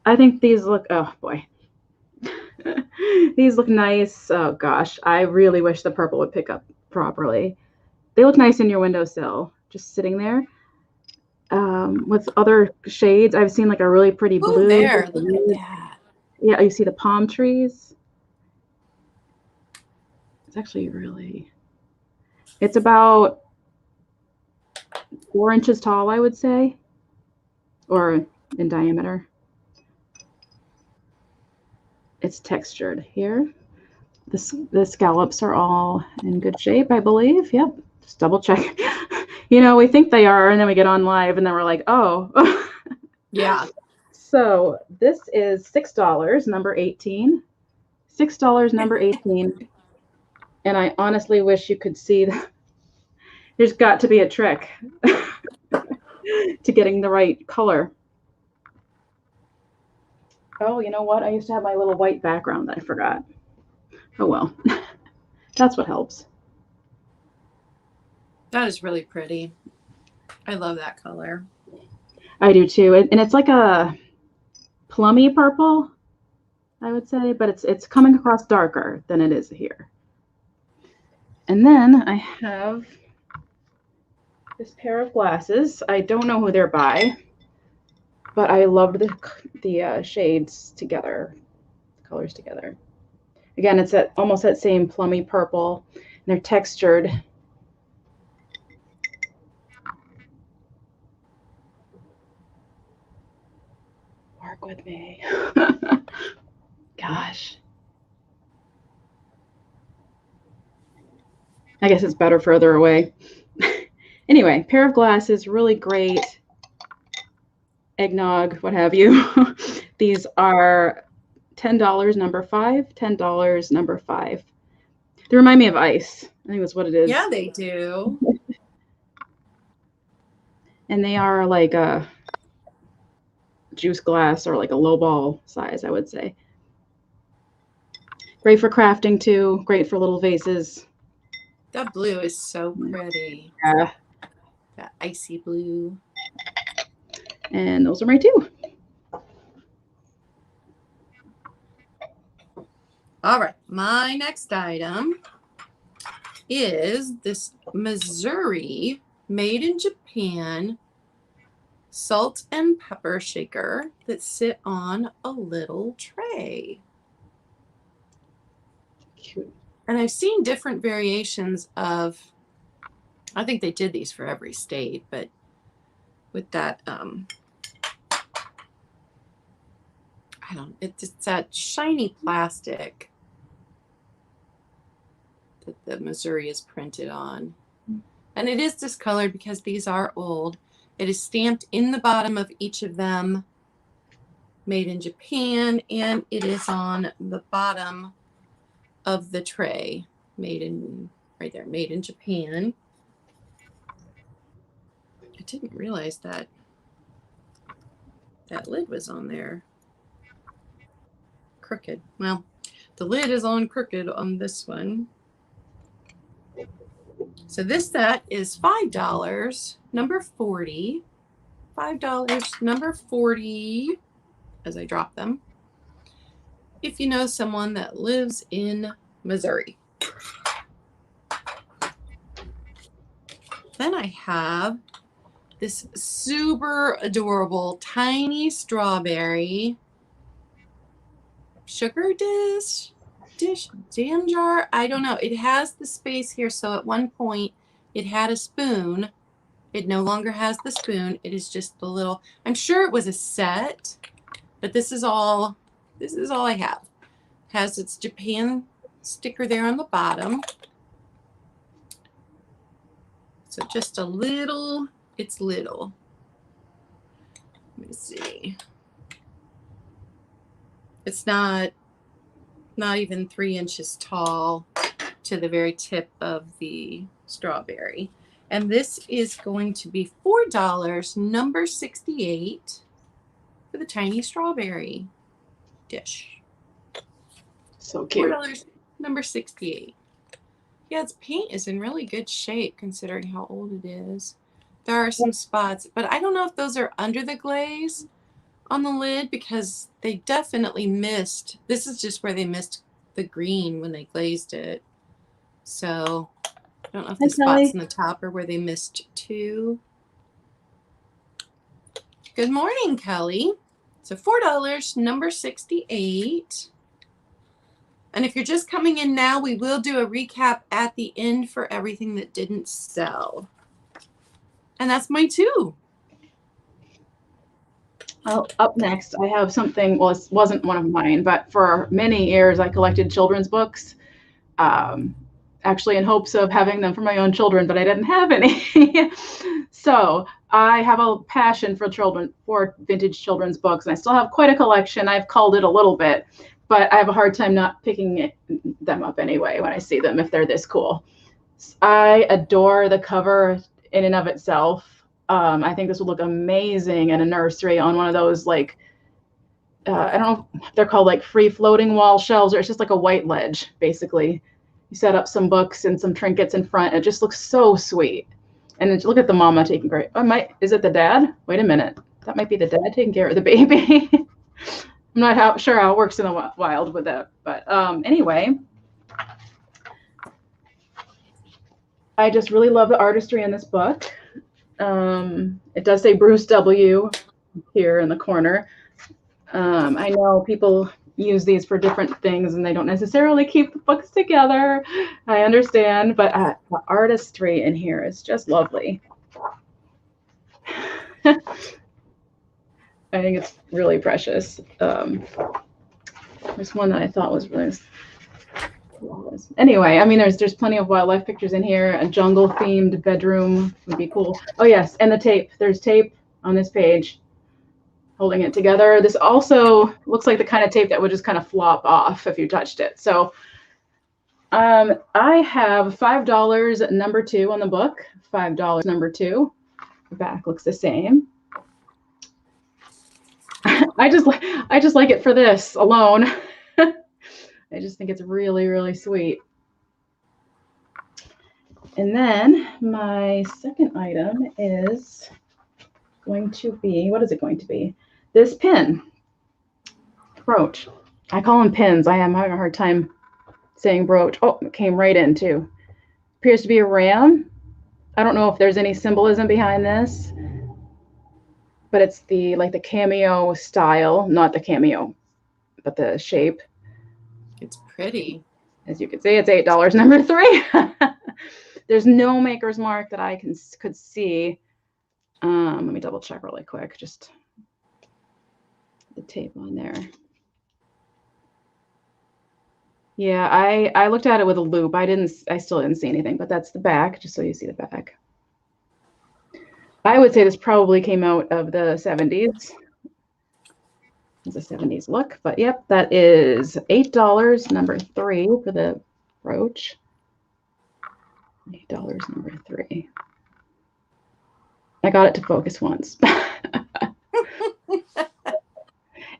I think these look, oh boy. These look nice. Oh gosh, I really wish the purple would pick up properly. They look nice in your windowsill, just sitting there. With other shades, I've seen like a really pretty blue. Ooh, there, look at that. Yeah, you see the palm trees. It's actually really, it's about 4 inches tall, I would say, or in diameter. It's textured here. The scallops are all in good shape, I believe. Yep, just double check. You know, we think they are, and then we get on live, and then we're like, oh. Yeah. So this is $6, number 18. $6, number 18. And I honestly wish you could see that. There's got to be a trick to getting the right color. Oh, you know what? I used to have my little white background that I forgot. Oh, well. That's what helps. That is really pretty. I love that color. I do too. And it's like a plummy purple, I would say, but it's coming across darker than it is here. And then I have this pair of glasses. I don't know who they're by, but I loved the shades together, the colors together. Again, it's almost that same plummy purple, and they're textured. Work with me. Gosh. I guess it's better further away. Anyway, pair of glasses, really great. Eggnog, what have you. These are $10 number 5, $10 number 5. They remind me of ice. I think that's what it is. Yeah, they do. And they are like a juice glass or like a low ball size, I would say. Great for crafting too. Great for little vases. That blue is so pretty. Yeah. That icy blue. And those are my two. All right, my next item is this Missouri made in Japan salt and pepper shaker that sit on a little tray. Cute. And I've seen different variations of, I think they did these for every state, but with that, it's that shiny plastic that the Missouri is printed on. And it is discolored because these are old. It is stamped in the bottom of each of them, made in Japan, and it is on the bottom of the tray, right there, made in Japan. I didn't realize that lid was on there. Crooked. Well, the lid is on crooked on this one. So this set is $5, number 40. $5, number 40, as I drop them. If you know someone that lives in Missouri. Then I have this super adorable tiny strawberry sugar dish, jam jar. I don't know. It has the space here. So at one point it had a spoon. It no longer has the spoon. It is just the little, I'm sure it was a set, but this is all I have. It has its Japan sticker there on the bottom. So just a little, it's little. Let me see. It's not even 3 inches tall to the very tip of the strawberry. And this is going to be $4, number 68, for the tiny strawberry dish. So cute. $4, number 68. Yeah, its paint is in really good shape considering how old it is. There are some spots, but I don't know if those are under the glaze on the lid because they definitely missed. This is just where they missed the green when they glazed it. So I don't know if the spots in the top are where they missed too. Good morning, Kelly. So $4, number 68. And if you're just coming in now, we will do a recap at the end for everything that didn't sell. And that's my two. Well, up next, I have something, well, it wasn't one of mine, but for many years, I collected children's books, actually in hopes of having them for my own children, but I didn't have any. So I have a passion for vintage children's books, and I still have quite a collection. I've culled it a little bit, but I have a hard time not picking them up anyway when I see them, if they're this cool. I adore the cover in and of itself. I think this would look amazing in a nursery on one of those, like, I don't know if they're called like free floating wall shelves, or it's just like a white ledge, basically. You set up some books and some trinkets in front. It just looks so sweet. And then look at the mama taking care. Is it the dad? Wait a minute. That might be the dad taking care of the baby. I'm not sure how it works in the wild with that. But anyway, I just really love the artistry in this book. It does say Bruce W. here in the corner. I know people use these for different things and they don't necessarily keep the books together. I understand, but the artistry in here is just lovely. I think it's really precious. There's one that I thought was really. Anyway, I mean, there's plenty of wildlife pictures in here. A jungle themed bedroom would be cool. Oh yes, and the tape. There's tape on this page holding it together. This also looks like the kind of tape that would just kind of flop off if you touched it. So I have $5 number 2 on the book. $5 number 2. The back looks the same. I just like it for this alone. I just think it's really, really sweet. And then my second item is going to be, what is it going to be? This pin, brooch. I call them pins. I am having a hard time saying brooch. Oh, it came right in too. Appears to be a ram. I don't know if there's any symbolism behind this, but it's the like the cameo style, not the cameo, but the shape. It's pretty. As you can see, it's $8 number 3. There's no maker's mark that I could see. Let me double check really quick. Just the tape on there. Yeah, I looked at it with a loop. I still didn't see anything, but that's the back, just so you see the back. I would say this probably came out of the 70s. It's a 70s look, but yep, that is $8 number 3 for the brooch. $8 number 3. I got it to focus once.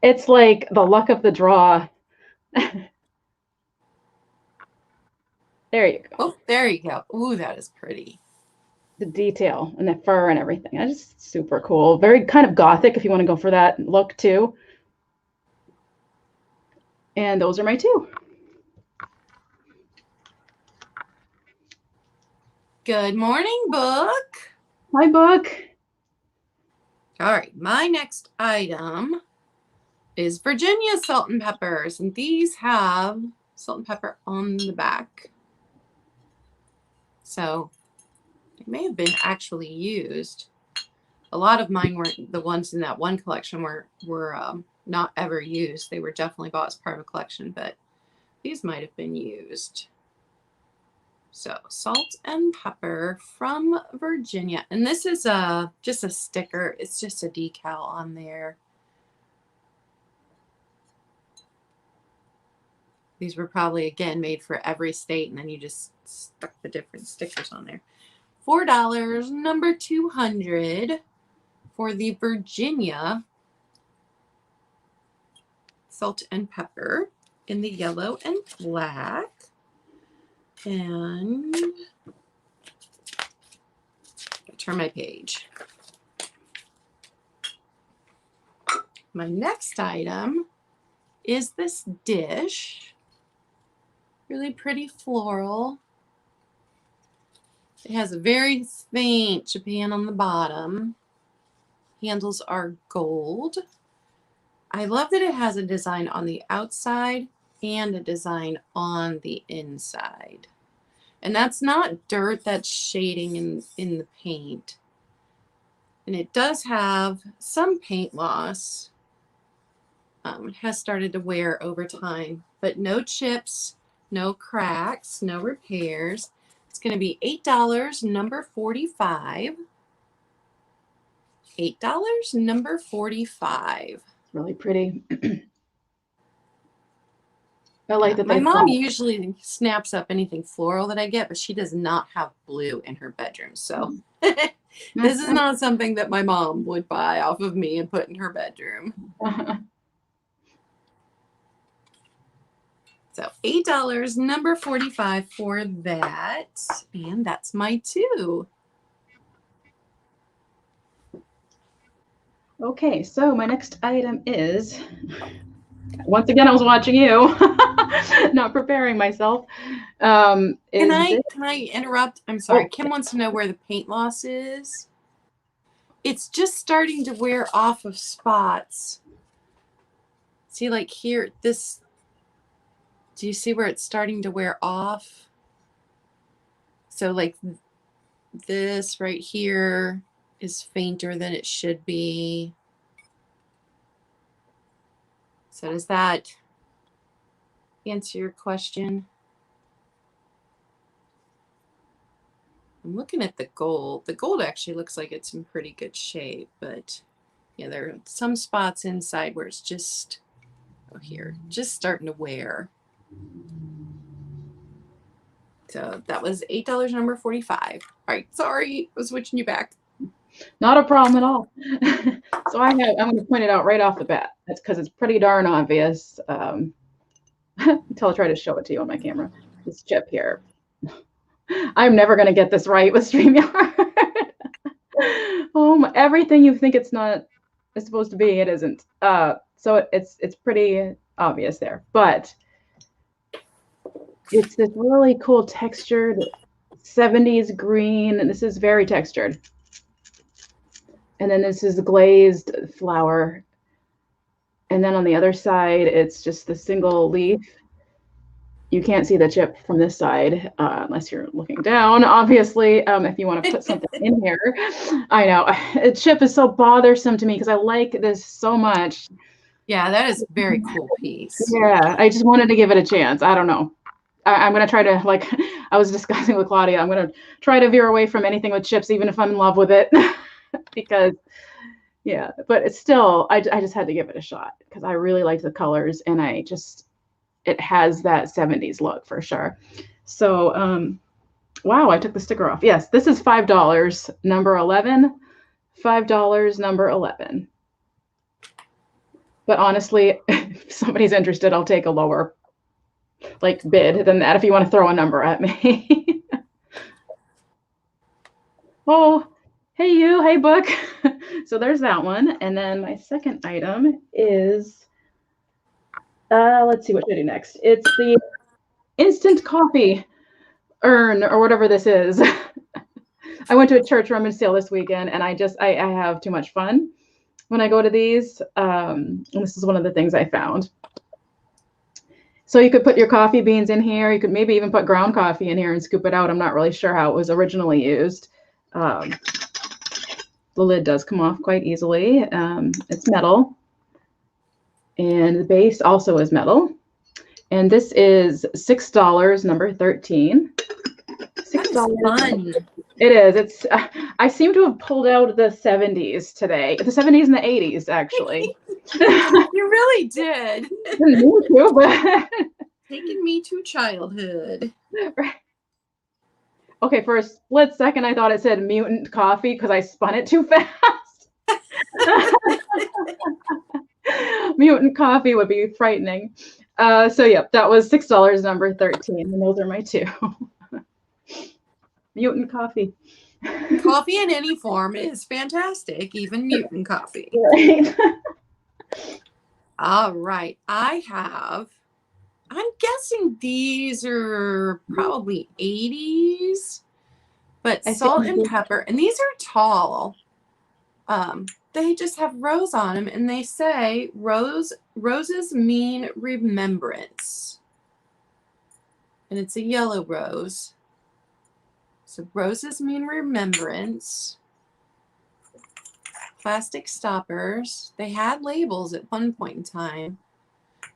It's like the luck of the draw. There you go. Oh, there you go. Ooh, that is pretty. The detail and the fur and everything. That's just super cool. Very kind of gothic if you want to go for that look too. And those are my 2. Good morning, book. My book. All right, my next item is Virginia salt and peppers, and these have salt and pepper on the back. So they may have been actually used. A lot of mine weren't. The ones in that one collection were not ever used. They were definitely bought as part of a collection, but these might have been used. So salt and pepper from Virginia. And this is just a sticker. It's just a decal on there. These were probably, again, made for every state, and then you just stuck the different stickers on there. $4, number 200 for the Virginia salt and pepper in the yellow and black. And I'll turn my page. My next item is this dish. Really pretty floral. It has a very faint Japan on the bottom. Handles are gold. I love that it has a design on the outside and a design on the inside. And that's not dirt, that's shading in the paint. And it does have some paint loss. It has started to wear over time, but no chips, no cracks, no repairs. It's going to be $8, number 45. $8, number 45. Really pretty. I like that. My mom usually snaps up anything floral that I get, but she does not have blue in her bedroom. So this is not something that my mom would buy off of me and put in her bedroom. So $8, number 45 for that. And that's my 2. Okay, so my next item is, once again, I was watching you. not preparing myself. Can Is I this? can I interrupt? I'm sorry. Oh, Kim wants to know where the paint loss is. It's just starting to wear off of spots. See, like here, this. Do you see where it's starting to wear off? So like this right here is fainter than it should be. So does that answer your question? I'm looking at the gold. The gold actually looks like it's in pretty good shape, but yeah, there are some spots inside where it's just, oh here, just starting to wear. So that was $8, number 45. All right, sorry, I was switching you back. not a problem at all. So I'm going to point it out right off the bat. That's because it's pretty darn obvious. Until I try to show it to you on my camera. This chip here. I'm never going to get this right with StreamYard. Everything you think it's supposed to be, it isn't. So it's pretty obvious there. But it's this really cool textured 70s green, and this is very textured. And then this is glazed flower. And then on the other side, it's just the single leaf. You can't see the chip from this side unless you're looking down, obviously, if you want to put something in here. I know. A chip is so bothersome to me because I like this so much. Yeah, that is a very cool piece. Yeah, I just wanted to give it a chance. I don't know. I'm going to try to, like I was discussing with Claudia, I'm going to try to veer away from anything with chips, even if I'm in love with it. Because, yeah, but it's still, I just had to give it a shot because I really liked the colors, and it has that 70s look for sure. So, wow, I took the sticker off. Yes, this is $5, number 11. $5, number 11. But honestly, if somebody's interested, I'll take a lower bid than that if you want to throw a number at me. Oh, hey you, hey book. So there's that one. And then my second item is, let's see, what should I do next? It's the instant coffee urn or whatever this is. I went to a church rummage sale this weekend, and I have too much fun when I go to these. And this is one of the things I found. So you could put your coffee beans in here. You could maybe even put ground coffee in here and scoop it out. I'm not really sure how it was originally used. The lid does come off quite easily. It's metal. And the base also is metal. And this is $6, number 13. $6. Fun. It is. It's. I seem to have pulled out the 70s today. The 70s and the 80s, actually. You really did. Didn't mean to, but Taking me to childhood. right. Okay, for a split second, I thought it said mutant coffee because I spun it too fast. Mutant coffee would be frightening. So, yeah, that was $6, number 13. And those are my two. Mutant coffee. Coffee in any form is fantastic, even mutant coffee. Right. All right. I'm guessing these are probably 80s, but salt and pepper. And these are tall. They just have rose on them, and they say roses mean remembrance. And it's a yellow rose. So roses mean remembrance. Plastic stoppers. They had labels at one point in time,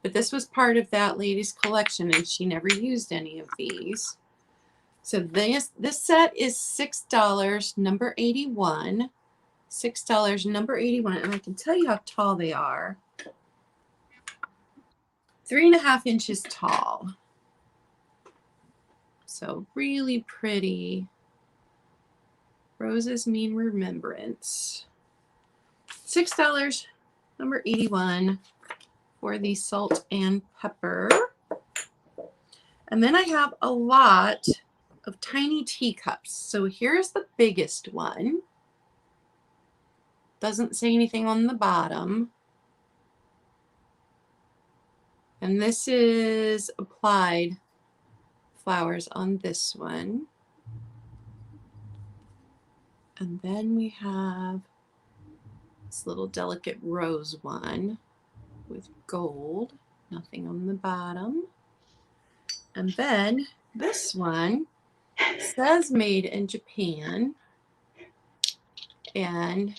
but this was part of that lady's collection, and she never used any of these. So this set is $6, number 81. $6, number 81, and I can tell you how tall they are. 3.5 inches tall. So really pretty. Roses mean remembrance. $6, number 81 for the salt and pepper. And then I have a lot of tiny teacups. So here's the biggest one. Doesn't say anything on the bottom. And this is applied flowers on this one. And then we have this little delicate rose one with gold, nothing on the bottom. And then this one says made in Japan, and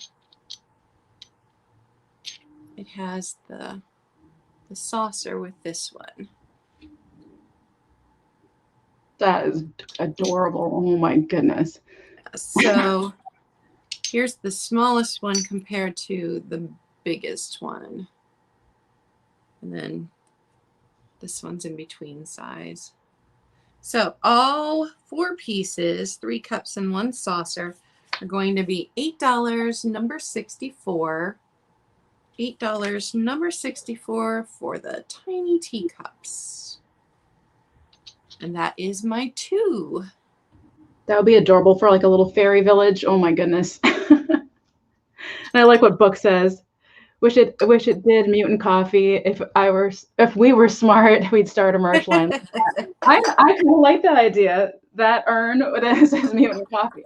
it has the saucer with this one. That is adorable. Oh my goodness. So here's the smallest one compared to the biggest one. And then this one's in between size. So all 4 pieces, 3 cups and 1 saucer, are going to be $8, number 64. $8, number 64 for the tiny teacups. And that is my 2. That would be adorable for like a little fairy village. Oh my goodness. And I like what Book says. Wish it did Mutant Coffee. If we were smart, we'd start a merch line. I kind of like that idea. That urn that says Mutant Coffee.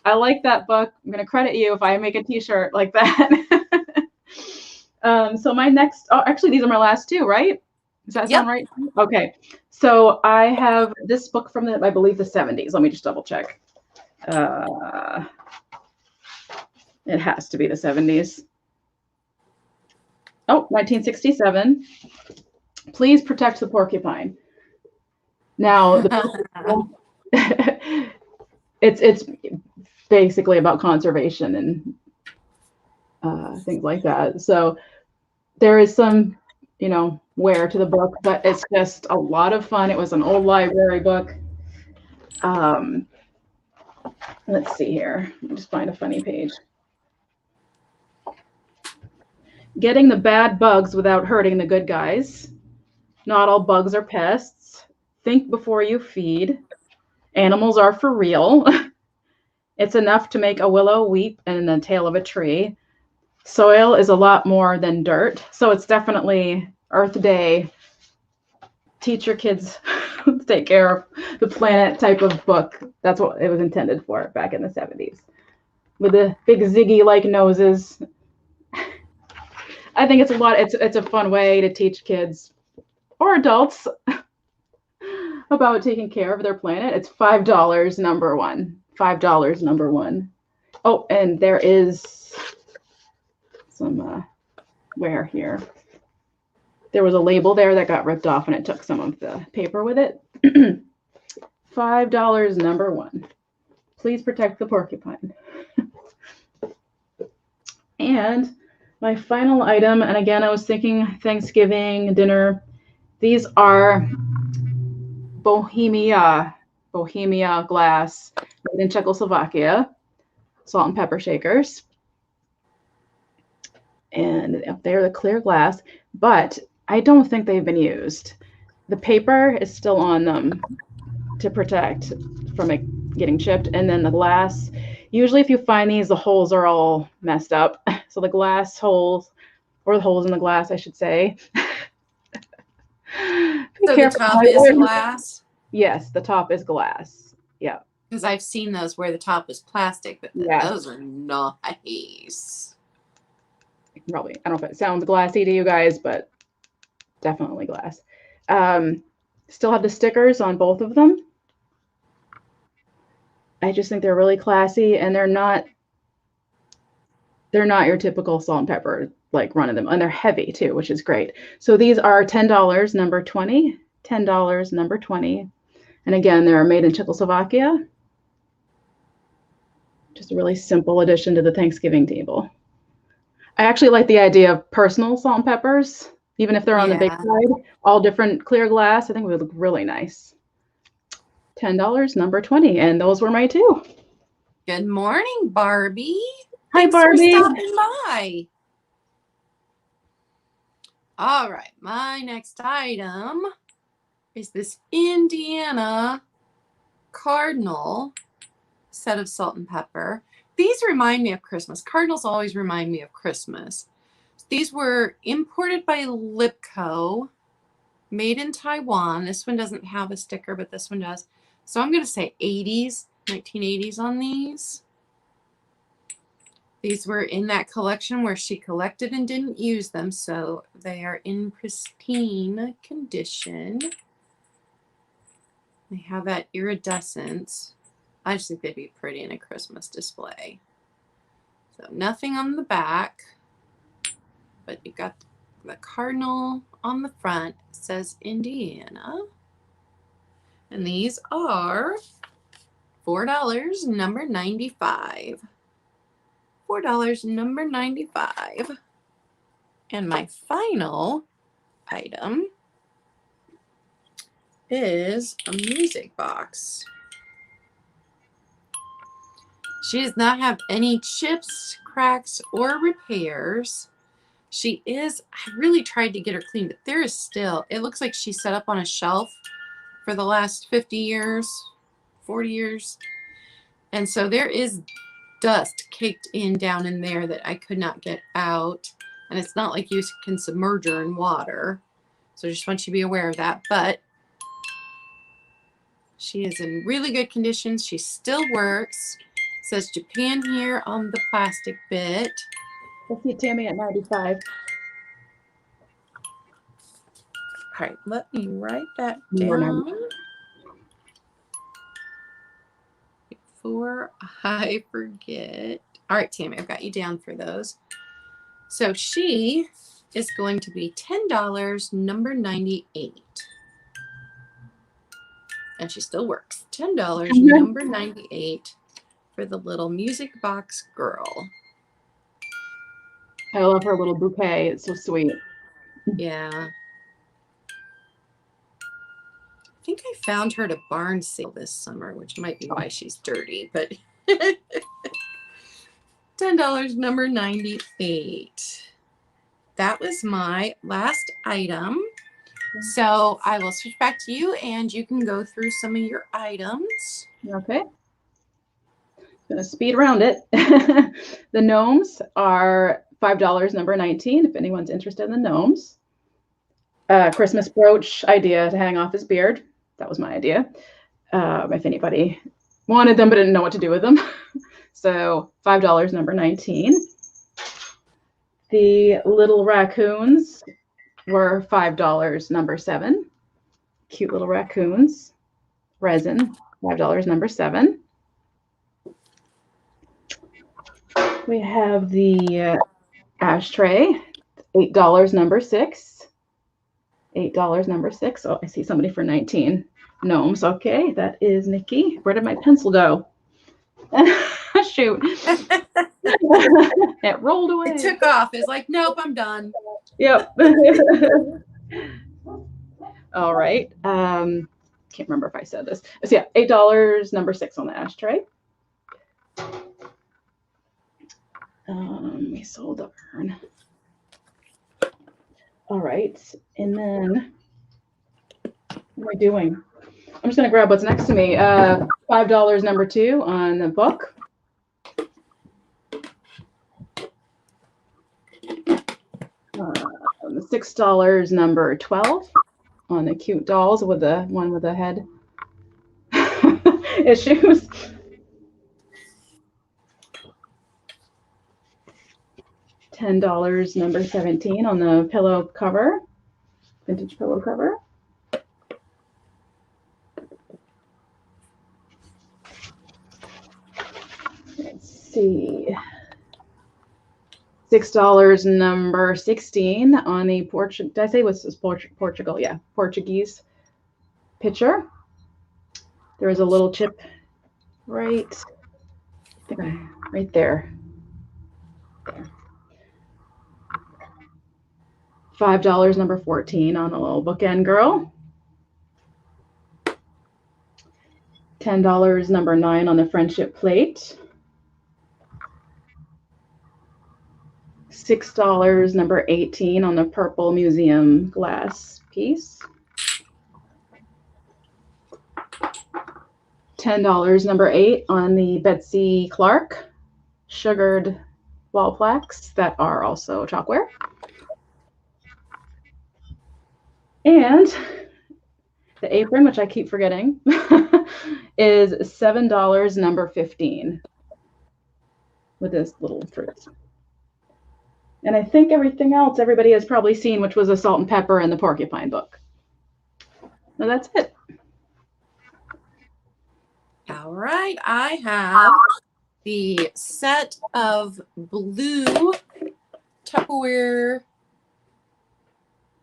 I like that, Book. I'm gonna credit you if I make a T-shirt like that. So my next, actually these are my last 2, right? Does that sound right? Okay. So I have this book from I believe the 70s. Let me just double check. It has to be the 70s. Oh, 1967. Please protect the porcupine. Now, it's basically about conservation and things like that. So there is some, wear to the book, but it's just a lot of fun. It was an old library book. Let's see here. Let me just find a funny page. Getting the bad bugs without hurting the good guys. Not all bugs are pests. Think before you feed. Animals are for real. It's enough to make a willow weep and the tail of a tree. Soil is a lot more than dirt. So it's definitely Earth Day. Teach your kids to take care of the planet type of book. That's what it was intended for back in the 70s. With the big ziggy-like noses. I think it's a fun way to teach kids or adults about taking care of their planet. It's $5, number 1. $5, number 1. Oh, and there is some wear here. There was a label there that got ripped off and it took some of the paper with it. $5, number 1. Please protect the porcupine. And my final item, and again, I was thinking Thanksgiving dinner. These are Bohemia glass made in Czechoslovakia, salt and pepper shakers. And they're the clear glass, but I don't think they've been used. The paper is still on them to protect from it getting chipped. And then the glass, usually if you find these, the holes are all messed up. So the glass holes, or the holes in the glass, I should say. So the top is glass? Yes, the top is glass. Yeah. Because I've seen those where the top is plastic, but those are nice. Probably, I don't know if it sounds glassy to you guys, but definitely glass. Still have the stickers on both of them. I just think they're really classy, and they're not your typical salt and pepper, like run of them, and they're heavy too, which is great. So these are $10, number 20. $10, number 20. And again, they're made in Czechoslovakia. Just a really simple addition to the Thanksgiving table. I actually like the idea of personal salt and peppers, even if they're on the big side, all different clear glass. I think it would look really nice. $10, number 20. And those were my 2. Good morning, Barbie. Hi, Thanks Barbie. for stopping by. All right, my next item is this Indiana Cardinal set of salt and pepper. These remind me of Christmas. Cardinals always remind me of Christmas. These were imported by Lipco, Made in Taiwan. This one doesn't have a sticker, but this one does. So I'm going to say 80s, 1980s on these. These were in that collection where she collected and didn't use them, so they are in pristine condition. They have that iridescence. I just think they'd be pretty in a Christmas display. So nothing on the back, but you got the cardinal on the front. It says Indiana. And these are $4, number 95. $4, number 95. And my final item is a music box. She does not have any chips, cracks, or repairs. I really tried to get her clean, but there is still, it looks like she's set up on a shelf for the last 50 years, 40 years. And so there is dust caked down in there that I could not get out. And it's not like you can submerge her in water. So I just want you to be aware of that. But she is in really good condition. She still works. It says Japan here on the plastic bit. We'll see Tammy at 95. All right, let me write that Number down 90. before I forget. All right, Tammy, I've got you down for those. So she is going to be $10, number 98. And she still works. $10, number 98 for the little music box girl. I love her little bouquet. It's so sweet. Yeah. I think I found her at a barn sale this summer, which might be why she's dirty, but $10, number 98. That was my last item. So I will switch back to you and you can go through some of your items. Okay. Gonna speed around it. The gnomes are $5, number 19, if anyone's interested in the gnomes. Christmas brooch idea to hang off his beard. That was my idea. If anybody wanted them but didn't know what to do with them. So $5, number 19. The little raccoons were $5, number 7. Cute little raccoons. Resin, $5, number 7. We have the ashtray, $8, number 6. $8, number 6. Oh, I see somebody for 19. Gnomes. Okay, that is Nikki. Where did my pencil go? Shoot. It rolled away. It took off. It's like, nope, I'm done. Yep. All right. Can't remember if I said this. So yeah, $8, number 6 on the ashtray. We sold the urn. All right, and then what am I doing? I'm just gonna grab what's next to me. $5, number 2 on the book. $6, number 12 on the cute dolls with the one with the head issues. $10, number 17 on the pillow cover, vintage pillow cover. Let's see. $6, number 16 on the did I say what's this Portugal? Yeah, Portuguese pitcher. There is a little chip right there. $5, number 14 on the little bookend girl. $10, number 9 on the friendship plate. $6, number 18 on the purple museum glass piece. $10, number 8 on the Betsy Clark sugared wall plaques that are also chalkware. And the apron, which I keep forgetting, is $7, number 15, with this little fruit. And I think everything else everybody has probably seen, which was a salt and pepper and the porcupine book. So that's it. All right, I have the set of blue Tupperware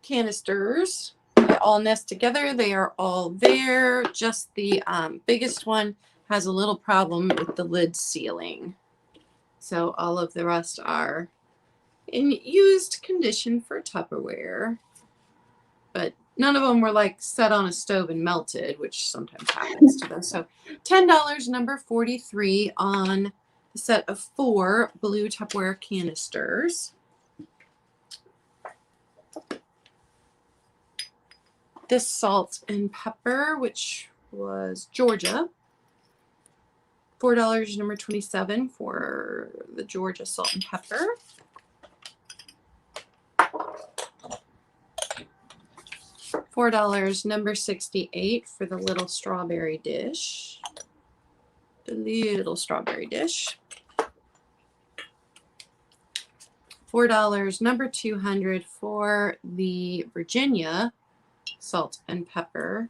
canisters. They all nest together. They are all there. Just the biggest one has a little problem with the lid sealing. So all of the rest are in used condition for Tupperware. But none of them were like set on a stove and melted, which sometimes happens to them. So $10, number 43 on the set of 4 blue Tupperware canisters. This salt and pepper, which was Georgia. $4, number 27 for the Georgia salt and pepper. $4, number 68 for the little strawberry dish. The little strawberry dish. $4, number 200 for the Virginia salt and pepper.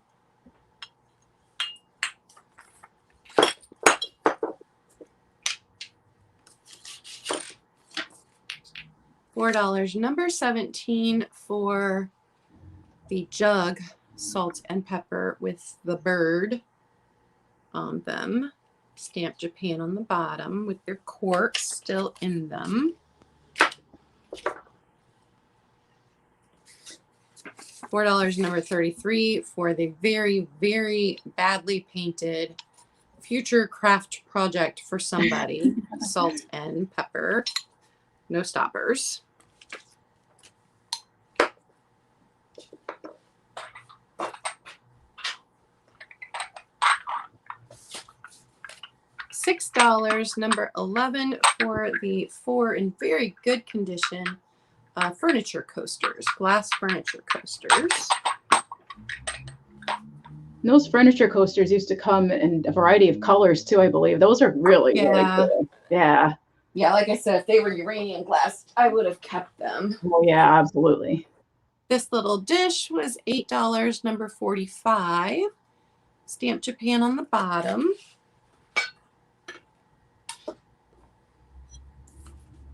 $4, number 17 for the jug salt and pepper with the bird on them. Stamped Japan on the bottom with their corks still in them. $4, number 33 for the very, very badly painted future craft project for somebody. Salt and pepper. No stoppers. $6, number 11 for the 4 in very good condition furniture coasters, glass furniture coasters. Those furniture coasters used to come in a variety of colors too, I believe. Those are really, really cool. Yeah. Yeah, like I said, if they were uranium glass, I would have kept them. Oh, yeah, absolutely. This little dish was $8, number 45. Stamped Japan on the bottom.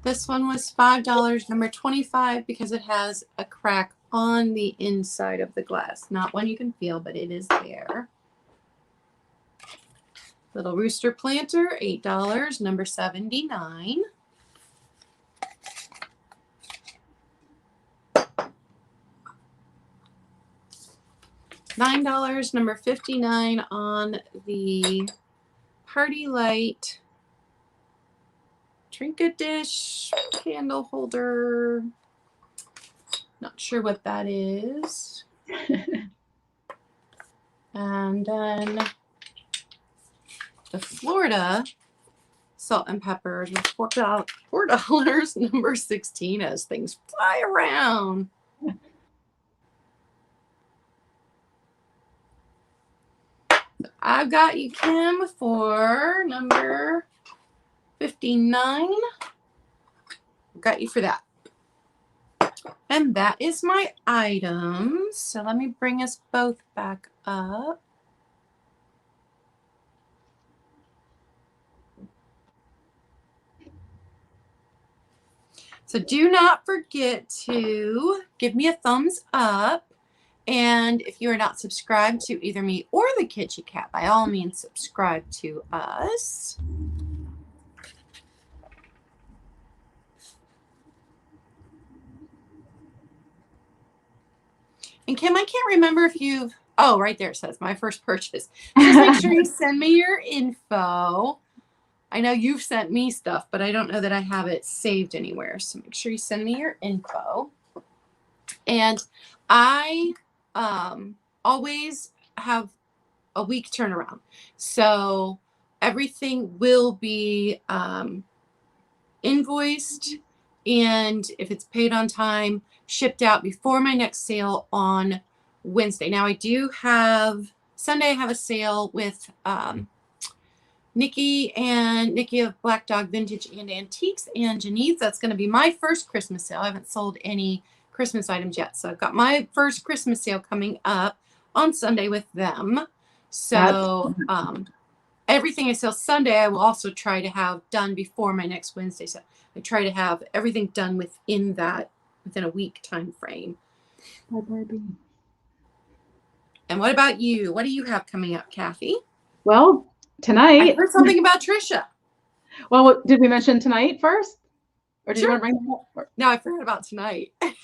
This one was $5, number 25, because it has a crack on the inside of the glass. Not one you can feel, but it is there. Little Rooster planter, $8, number 79. $9, number 59 on the Party Light Trinket dish, candle holder. Not sure what that is. And then the Florida salt and peppers with $4, number 16, as things fly around. I've got you, Kim, for number 59. Got you for that. And that is my items. So let me bring us both back up. So do not forget to give me a thumbs up. And if you are not subscribed to either me or the Kitschy Cat, by all means, subscribe to us. And Kim, I can't remember if you've, oh, right there it says my first purchase. Just make sure you send me your info. I know you've sent me stuff, but I don't know that I have it saved anywhere. So make sure you send me your info. And I always have a week turnaround. So everything will be invoiced, and if it's paid on time, shipped out before my next sale on Wednesday. Now I do have Sunday. I have a sale with Nikki of Black Dog Vintage and Antiques and Janice. That's going to be my first Christmas sale. I haven't sold any Christmas items yet, so I've got my first Christmas sale coming up on Sunday with them. So everything I sell Sunday, I will also try to have done before my next Wednesday. So I try to have everything done within a week time frame. And what about you? What do you have coming up, Kathy? Well, tonight. I heard something about Trisha. Well, did we mention tonight first? Or did you want to bring that up? No, I forgot about tonight. Did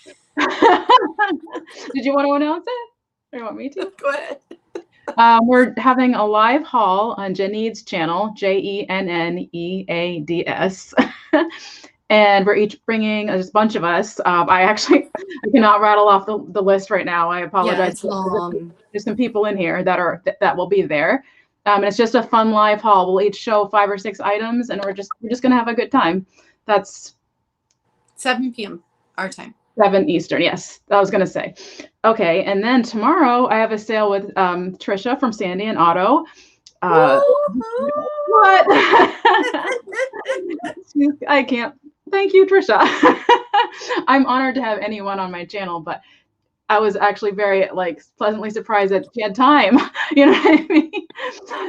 you want to announce it? Or you want me to? Go ahead. We're having a live haul on Jennead's channel, JENNEADS. And we're each bringing, just a bunch of us. I cannot rattle off the list right now. I apologize. Yeah, it's long. There's some people in here that will be there. And it's just a fun live haul. We'll each show 5 or 6 items, and we're just going to have a good time. That's 7 p.m. our time. 7 Eastern, yes. I was going to say. Okay, and then tomorrow I have a sale with Trisha from Sandy and Otto. What? I can't. Thank you, Trisha. I'm honored to have anyone on my channel, but I was actually very pleasantly surprised that she had time. You know what I mean?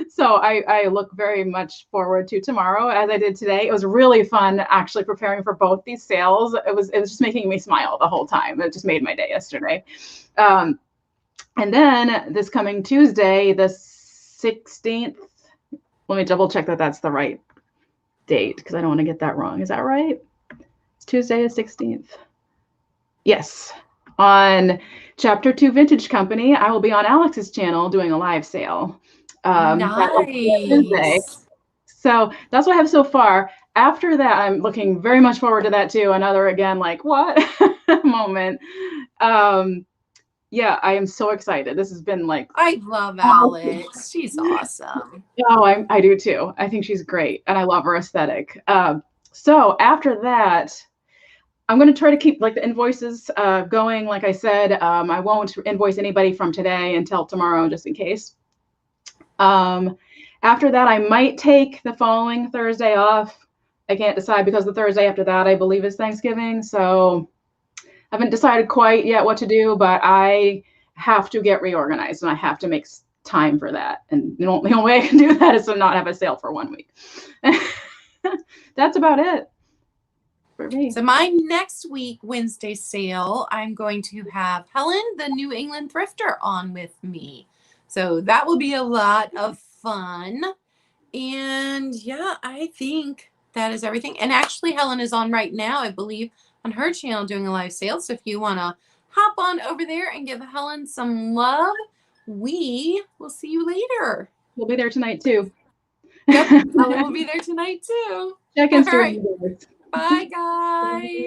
So I look very much forward to tomorrow, as I did today. It was really fun actually preparing for both these sales. It was just making me smile the whole time. It just made my day yesterday. And then this coming Tuesday, the 16th. Let me double check that that's the right date, because I don't want to get that wrong. Is that right? It's Tuesday the 16th. Yes. On Chapter 2 Vintage Company, I will be on Alex's channel doing a live sale. Nice. So that's what I have so far. After that, I'm looking very much forward to that too. Another, again, what moment. Yeah, I am so excited. This has been I love Alex. She's awesome. Oh, I do too. I think she's great, and I love her aesthetic. So after that, I'm going to try to keep the invoices going. Like I said, I won't invoice anybody from today until tomorrow, just in case. After that, I might take the following Thursday off. I can't decide, because the Thursday after that, I believe, is Thanksgiving. So I haven't decided quite yet what to do, but I have to get reorganized, and I have to make time for that. And the only way I can do that is to not have a sale for 1 week. That's about it for me. So my next week Wednesday sale, I'm going to have Helen, the New England thrifter, on with me. So that will be a lot of fun. And yeah, I think that is everything. And actually, Helen is on right now, I believe, on her channel doing a live sale. So if you want to hop on over there and give Helen some love, we will see you later. We'll be there tonight too. Yep, Helen will be there tonight too. Check in. All right. Bye, guys.